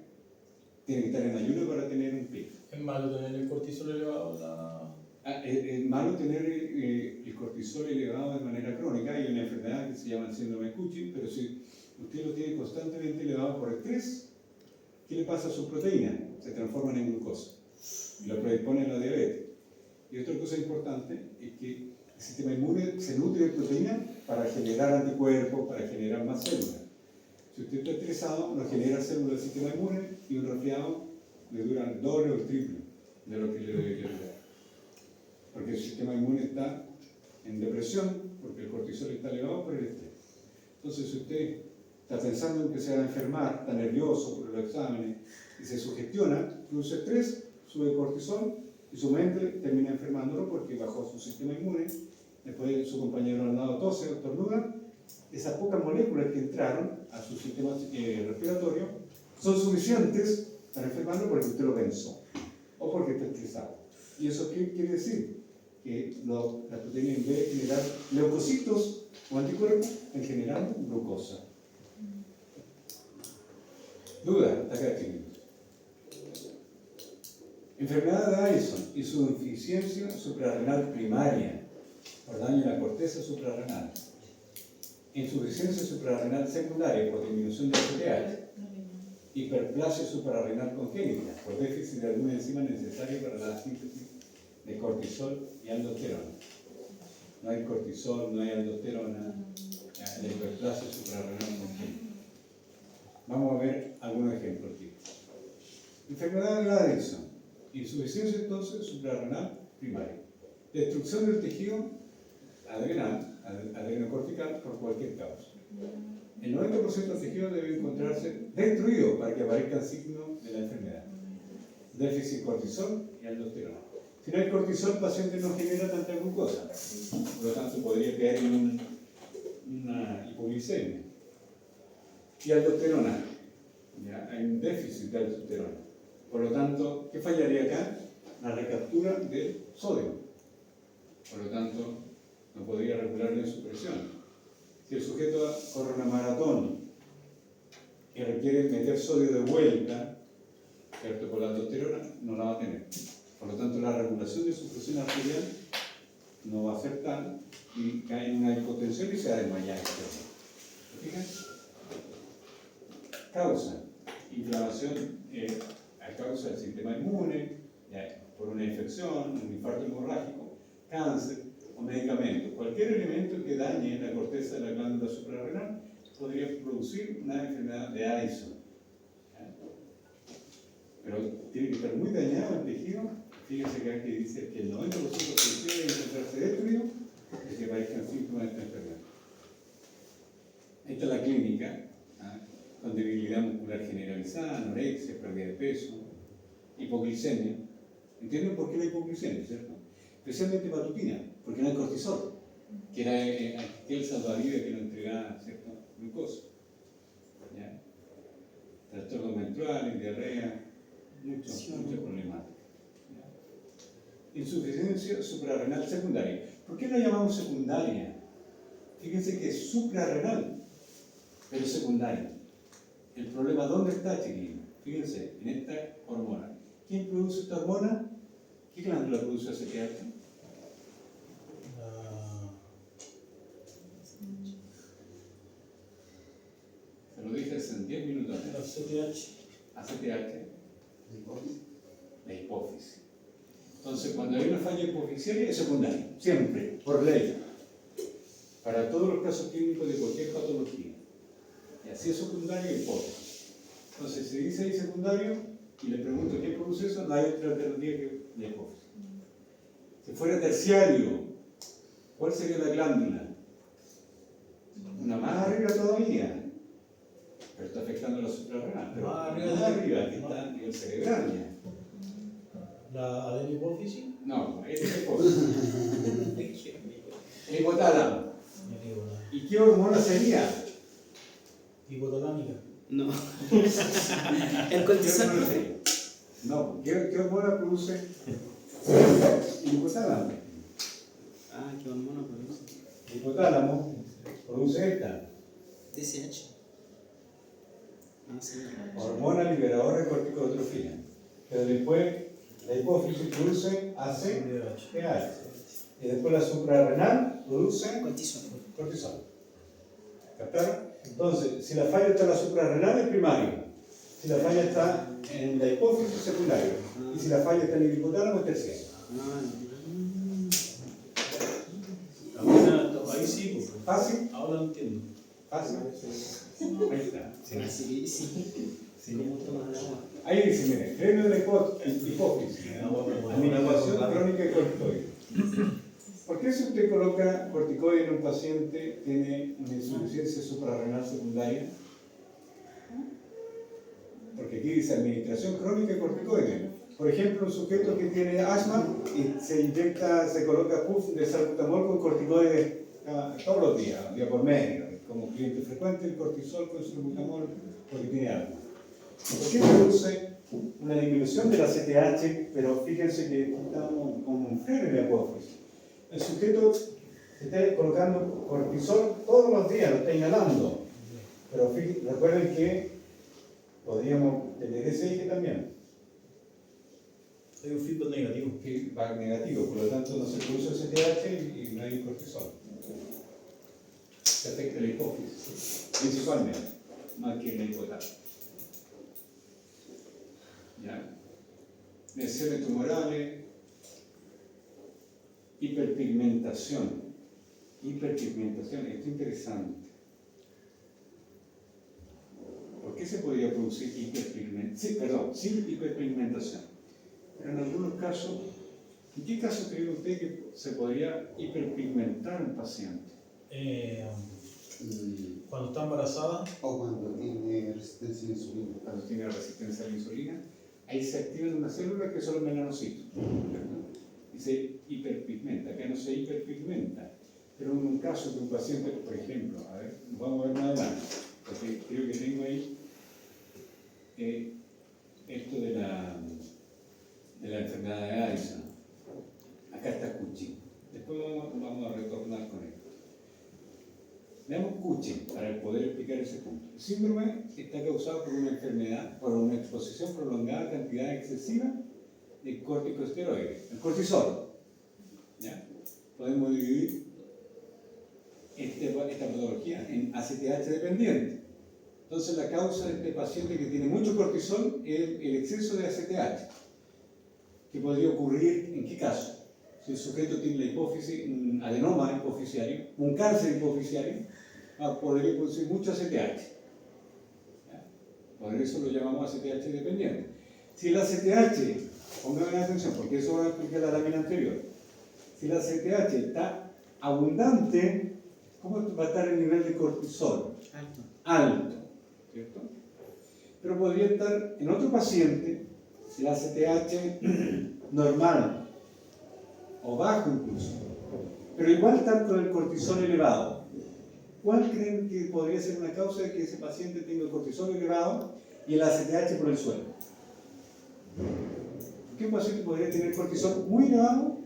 Tiene que estar en ayuno para tener un pico. Es malo tener el cortisol elevado. Es malo tener el cortisol elevado de manera crónica. Hay una enfermedad que se llama el síndrome de Cushing, pero si usted lo tiene constantemente elevado por estrés, ¿qué le pasa a sus proteínas? Se transforman en glucosa y lo predispone a la diabetes. Y otra cosa importante es que el sistema inmune se nutre de proteínas para generar anticuerpos, para generar más células. Si usted está estresado, no genera células del sistema inmune y un resfriado le dura el doble o el triple de lo que le debería durar. Porque el sistema inmune está en depresión, porque el cortisol está elevado por el estrés. Entonces, si usted está pensando en que se va a enfermar, está nervioso por los exámenes y se sugestiona, produce estrés, sube cortisol y su mente termina enfermándolo porque bajó su sistema inmune. Después su compañero al lado tose o estornuda. Esas pocas moléculas que entraron a su sistema respiratorio son suficientes para enfermarlo porque usted lo pensó o porque está estresado. ¿Y eso qué quiere decir? Que la proteína, en vez de generar leucocitos o anticuerpos, están generando glucosa. Duda, está acá aquí. Enfermedad de Addison y su insuficiencia suprarrenal primaria por daño en la corteza suprarrenal. Insuficiencia suprarrenal secundaria por disminución de ACTH. Hiperplasia suprarrenal congénita por déficit de alguna enzima necesaria para la síntesis de cortisol y aldosterona. No hay cortisol, no hay aldosterona, la hiperplasia suprarrenal congénita. Vamos a ver algunos ejemplos aquí. Enfermedad de la Addison. Insuficiencia entonces suprarrenal primaria. Destrucción del tejido adrenal, adrenocortical por cualquier causa. El 90% del tejido debe encontrarse destruido para que aparezcan signos de la enfermedad. Déficit cortisol y aldosterona. Si no hay cortisol, el paciente no genera tanta glucosa. Por lo tanto, podría caer en una hipoglicemia. Y aldosterona. ¿Ya? Hay un déficit de aldosterona. Por lo tanto, ¿qué fallaría acá? La recaptura del sodio. Por lo tanto, no podría regular bien su presión. Si el sujeto corre una maratón que requiere meter sodio de vuelta, ¿cierto? Por la aldosterona, no la va a tener. Por lo tanto, la regulación de su presión arterial no va a ser tal y cae en una hipotensión y se va a desmayar. ¿Se fijan? Causa inflamación a causa del sistema inmune, por una infección, un infarto hemorrágico, cáncer o medicamentos. Cualquier elemento que dañe la corteza de la glándula suprarrenal podría producir una enfermedad de Addison. Pero tiene que estar muy dañado el tejido. Fíjense que aquí dice que el 90% del tejido debe encontrarse destruido y que aparezcan síntomas de esta enfermedad. Esta es la clínica, con debilidad muscular generalizada, anorexia, pérdida de peso, hipoglicemia. ¿Entienden por qué la hipoglicemia, cierto? Especialmente matutina, porque no hay cortisol, que era aquel salvavidas que nos entregaba, ¿cierto? Glucosa. ¿Ya? Trastornos menstruales, diarrea, muchas problemáticas. ¿Ya? Insuficiencia suprarrenal secundaria. ¿Por qué la llamamos secundaria? Fíjense que es suprarrenal, pero secundaria. El problema, ¿dónde está, chiquillos? Fíjense, en esta hormona. ¿Quién produce esta hormona? ¿Qué glándula produce ACTH? Se lo dije hace 10 minutos. ACTH. La hipófisis. Entonces, cuando hay una falla hipoficial es secundaria, siempre, por ley. Para todos los casos clínicos de cualquier patología. Y así es secundario y hipófisis. Entonces, si dice ahí secundario y le pregunto quién produce eso, no hay otra alternativa que la hipófisis. Si fuera terciario, ¿cuál sería la glándula? Una más arriba todavía, pero está afectando la suprarrenal. Pero más arriba, que está a nivel cerebral ya. ¿La adenopófisis? No, es la hipófisis. El hipotálamo. ¿Y qué hormona sería? Hipotalámica. No. El ¿Qué cortisol. hormona sería? No, ¿qué hormona produce el hipotálamo? Ah, qué hormona produce. El hipotálamo produce esta. TSH. Ah, sí. Hormona liberadora de corticotrofina. Pero después la hipófisis produce ACTH. Y después la suprarrenal produce cortisol. ¿Captaron? Entonces, si la falla está en la suprarrenal es primario. Si la falla está en la hipófisis es secundario. Y si la falla está en el hipotálamo es terciario. Ahí sí, pues. ¿Fácil? Ahora lo entiendo. Fácil. Ahí está. Sí, sí. ¿Cómo tomas agua? Ahí dice, mire, freno de la hipófisis, administración crónica de corticoides. ¿Por qué si usted coloca corticoide en un paciente tiene una insuficiencia suprarrenal secundaria? Porque aquí dice administración crónica de corticoides. Por ejemplo, un sujeto que tiene asma y se coloca puff de salbutamol con corticoides todos los días, día por medio. Como cliente frecuente, el cortisol con salbutamol porque tiene asma. ¿Por qué produce una disminución de la CTH? Pero fíjense que estamos como un freno en la hipófisis. El sujeto se está colocando cortisol todos los días, lo está inhalando. Pero recuerden que podríamos tener ese eje también. Hay un feedback negativo. Feedback negativo, por lo tanto no se produce CTH y no hay cortisol. Se afecta la hipófisis, principalmente, más que la hipotálamo. ¿Ya? Lesiones tumorales, hiperpigmentación. Hiperpigmentación, esto es interesante. ¿Por qué se podría producir hiperpigmentación? Sí, perdón, sin hiperpigmentación. Pero en algunos casos, ¿en qué caso cree usted que se podría hiperpigmentar un paciente? Cuando está embarazada. O cuando tiene resistencia a la insulina. Cuando tiene resistencia a la insulina, ahí se activan unas células que son los melanocitos. Y se hiperpigmenta. Acá no se hiperpigmenta. Pero en un caso de un paciente, por ejemplo, a ver, vamos a ver más adelante, porque creo que tengo ahí esto de la enfermedad de Addison. Acá está Cushing. Después vamos a retornar con esto. Veamos Cushing para poder explicar ese punto. El síndrome está causado por una enfermedad, por una exposición prolongada a cantidad excesiva de corticosteroides, el cortisol. ¿Ya? Podemos dividir esta patología en ACTH dependiente. Entonces la causa de este paciente que tiene mucho cortisol es el exceso de ACTH, que podría ocurrir en qué caso. Si el sujeto tiene la hipófisis, un adenoma hipofisiario, un cáncer hipofisiario, podría producir mucho ACTH. ¿Ya? Por eso lo llamamos ACTH dependiente. Si el ACTH, pónganme atención porque eso va a explicar la lámina anterior, si el ACTH está abundante, ¿cómo va a estar el nivel de cortisol? Alto, ¿cierto? Pero podría estar en otro paciente, el ACTH normal o bajo incluso, pero igual estar con el cortisol elevado. ¿Cuál creen que podría ser una causa de que ese paciente tenga el cortisol elevado y el ACTH por el suelo? ¿Qué paciente podría tener cortisol muy elevado?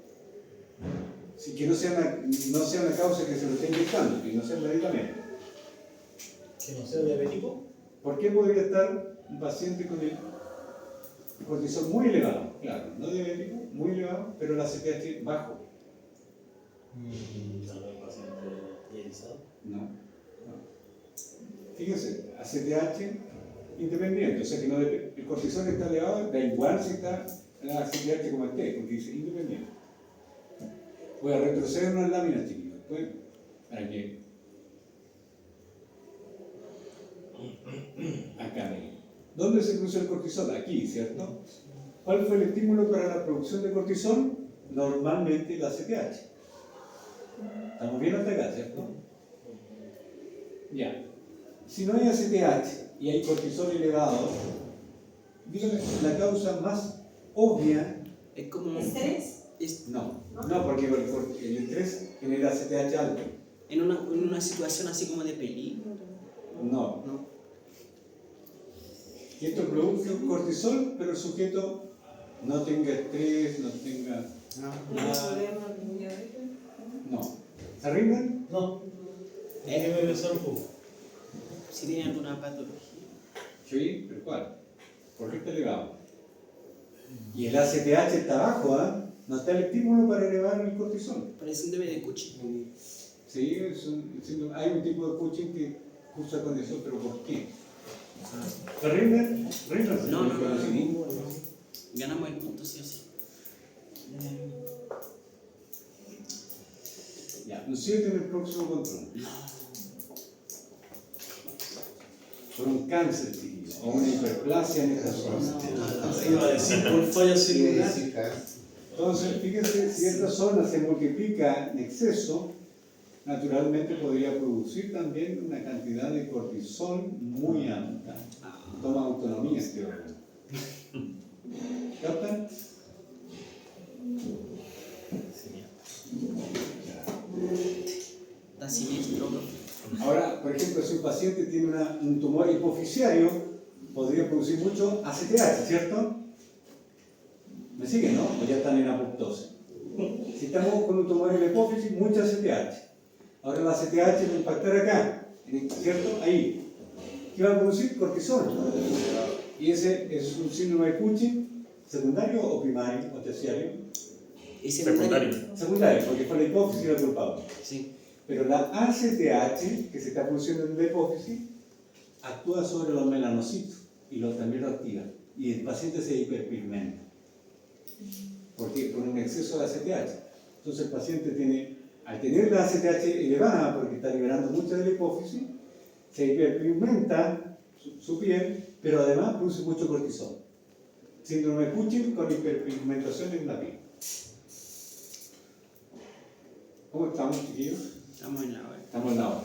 Si que no sea una causa que se lo esté inyectando, que no sea un medicamento. Que no sea diabético. ¿Por qué podría estar un paciente con el cortisol muy elevado? Claro, no diabético, muy elevado, pero el ACTH bajo. Tal vez paciente dializado. No. Fíjense, ACTH independiente, o sea que no el cortisol está elevado, da igual si está el ACTH como esté, porque dice independiente. Voy a retroceder unas láminas, chiquillos, después, para que acá ven. ¿Dónde se produce el cortisol? Aquí, ¿cierto? ¿Cuál fue el estímulo para la producción de cortisol? Normalmente el ACTH. Estamos bien hasta acá, ¿cierto? Ya. Si no hay ACTH y hay cortisol elevado, dígame, la causa más obvia. Es como. ¿Estrés? No, porque el estrés genera ACTH alto. En una situación así como de peligro. No. Esto produce cortisol, pero el sujeto no tenga estrés, no tenga nada. No. ¿Se rinden? No. Déjeme pensar un poco. Si tiene alguna patología. Sí, pero ¿cuál? ¿Por qué está elevado? Y el ACTH está bajo, ¿ah? No está el estímulo para elevar el cortisol. Parece un síndrome de Cushing. Sí, hay un tipo de Cushing que usa con eso, pero ¿por qué? ¿Se rinden? ¿Ríndase? No. Ganamos el punto, sí o sí. Ya, un 7 en el próximo control. Por un cáncer, chiquillo, o una hiperplasia en esta zona. Iba a decir por falla celular. Entonces, fíjense, si esta zona se multiplica en exceso, naturalmente podría producir también una cantidad de cortisol muy alta. Toma autonomía este órgano. ¿Captan? Está siniestro. Ahora, por ejemplo, si un paciente tiene un tumor hipofisiario, podría producir mucho ACTH, ¿cierto? ¿Me siguen, no? O ya están en apoptosis. Si estamos con un tumor en la hipófisis, mucho ACTH. Ahora el ACTH va a impactar acá, ¿cierto? Ahí. ¿Qué va a producir? Cortisol. Y ese es un síndrome de Cushing, secundario o primario o terciario. Es secundario. Secundario, porque fue la hipófisis la culpable. Sí. Pero la ACTH, que se está produciendo en la hipófisis, actúa sobre los melanocitos y también lo activa. Y el paciente se hiperpigmenta. Porque por un exceso de ACTH. Entonces el paciente tiene, al tener la ACTH elevada, porque está liberando mucho de la hipófisis, se hiperpigmenta su piel, pero además produce mucho cortisol. Síndrome de Cushing con hiperpigmentación en la piel. ¿Cómo estamos, chiquillos? Estamos en la hora. Estamos en la hora.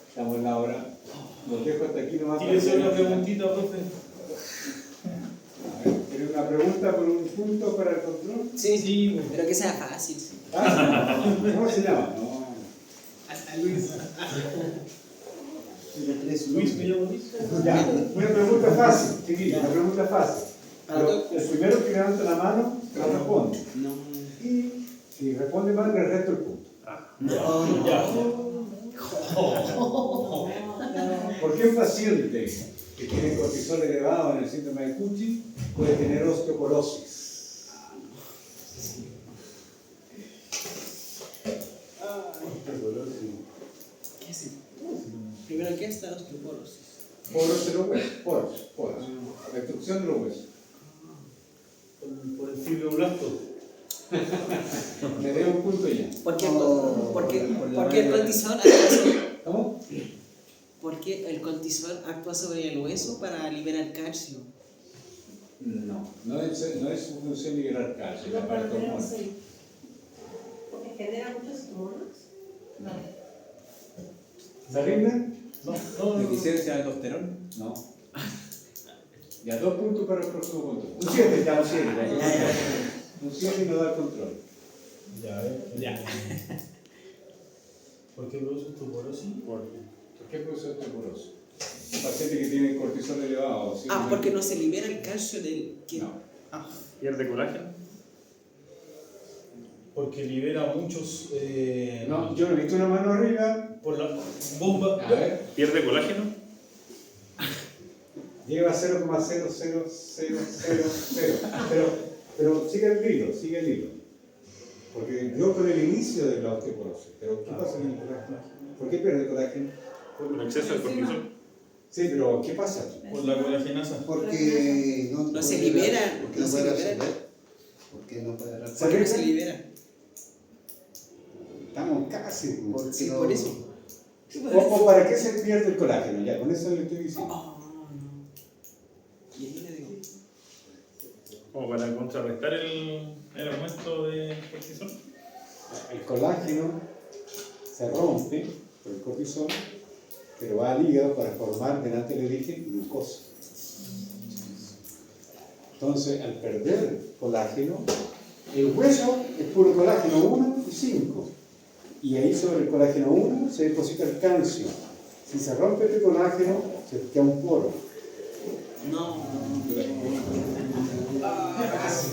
Estamos en la hora. Los dejo hasta aquí nomás. ¿Tienes una preguntita, profe? A ver, ¿tienes una pregunta por un punto para el control? Sí, pero que sea fácil. Sí. ¿Cómo se llama? No. A Luis. Luis, me llamo Luis. Ya, una pregunta fácil, chiquillos, una pregunta fácil. El primero que levanta la mano la responde. No. Y si responde mal, le resto el punto. ¿Por qué un paciente que tiene cortisol elevado en el síndrome de Cushing puede tener osteoporosis? ¿Qué es eso? Primero, ¿qué es la osteoporosis? Poros de los huesos, poros. Destrucción de los huesos. Por el fibroblasto. Me debo un punto ya. ¿Por qué el cortisol actúa ¿Cómo? porque el cortisol actúa sobre el hueso para liberar calcio? No es su función liberar calcio, la parte hormonal. Porque genera muchas hormonas. ¿Se rinden? No. ¿Deficiencia de aldosterona? No. Ya 2 puntos para el próximo control. Un 7, ya un 7. Un 7 y no da el control. Ya. ¿Por qué produce osteoporosis? ¿Por qué produce osteoporosis? Un paciente que tiene cortisol elevado. ¿Sí? Porque no se libera el calcio del... No. ¿Pierde colágeno? Porque libera muchos... No, yo no he visto una mano arriba. Por la bomba. A ver. ¿Pierde colágeno? Lleva 0,00000. Pero sigue el hilo. Porque yo con el inicio de la osteoporosis. Pero ¿qué pasa con el colágeno? ¿Por qué pierde colágeno? ¿Por exceso de cortisol? Sí, pero ¿qué pasa? Por la colagenasa. Porque No se libera. Porque No no se puede libera. absorber. Porque no puede absorber. ¿Por qué no se libera? Estamos casi. Porque Sí, no- por eso. ¿O para qué se pierde el colágeno? Ya, con eso le estoy diciendo. No. Y ahí le digo. Como para contrarrestar el aumento de cortisol. El colágeno se rompe por el cortisol, pero va al hígado para formar, delante le dije, glucosa. Entonces, al perder colágeno, el hueso es puro colágeno 1 y 5. Y ahí sobre el colágeno 1 se deposita el calcio. Si se rompe este colágeno, se queda un poro. No.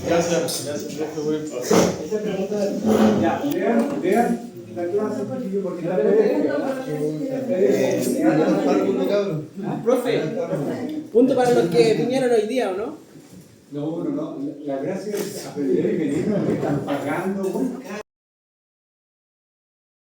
Gracias, profe, por el paso. Esta pregunta, ya, vean la clase, porque está Profe, punto para los que vinieron hoy día, ¿o no? No. La gracia es aprender y venir, me están pagando.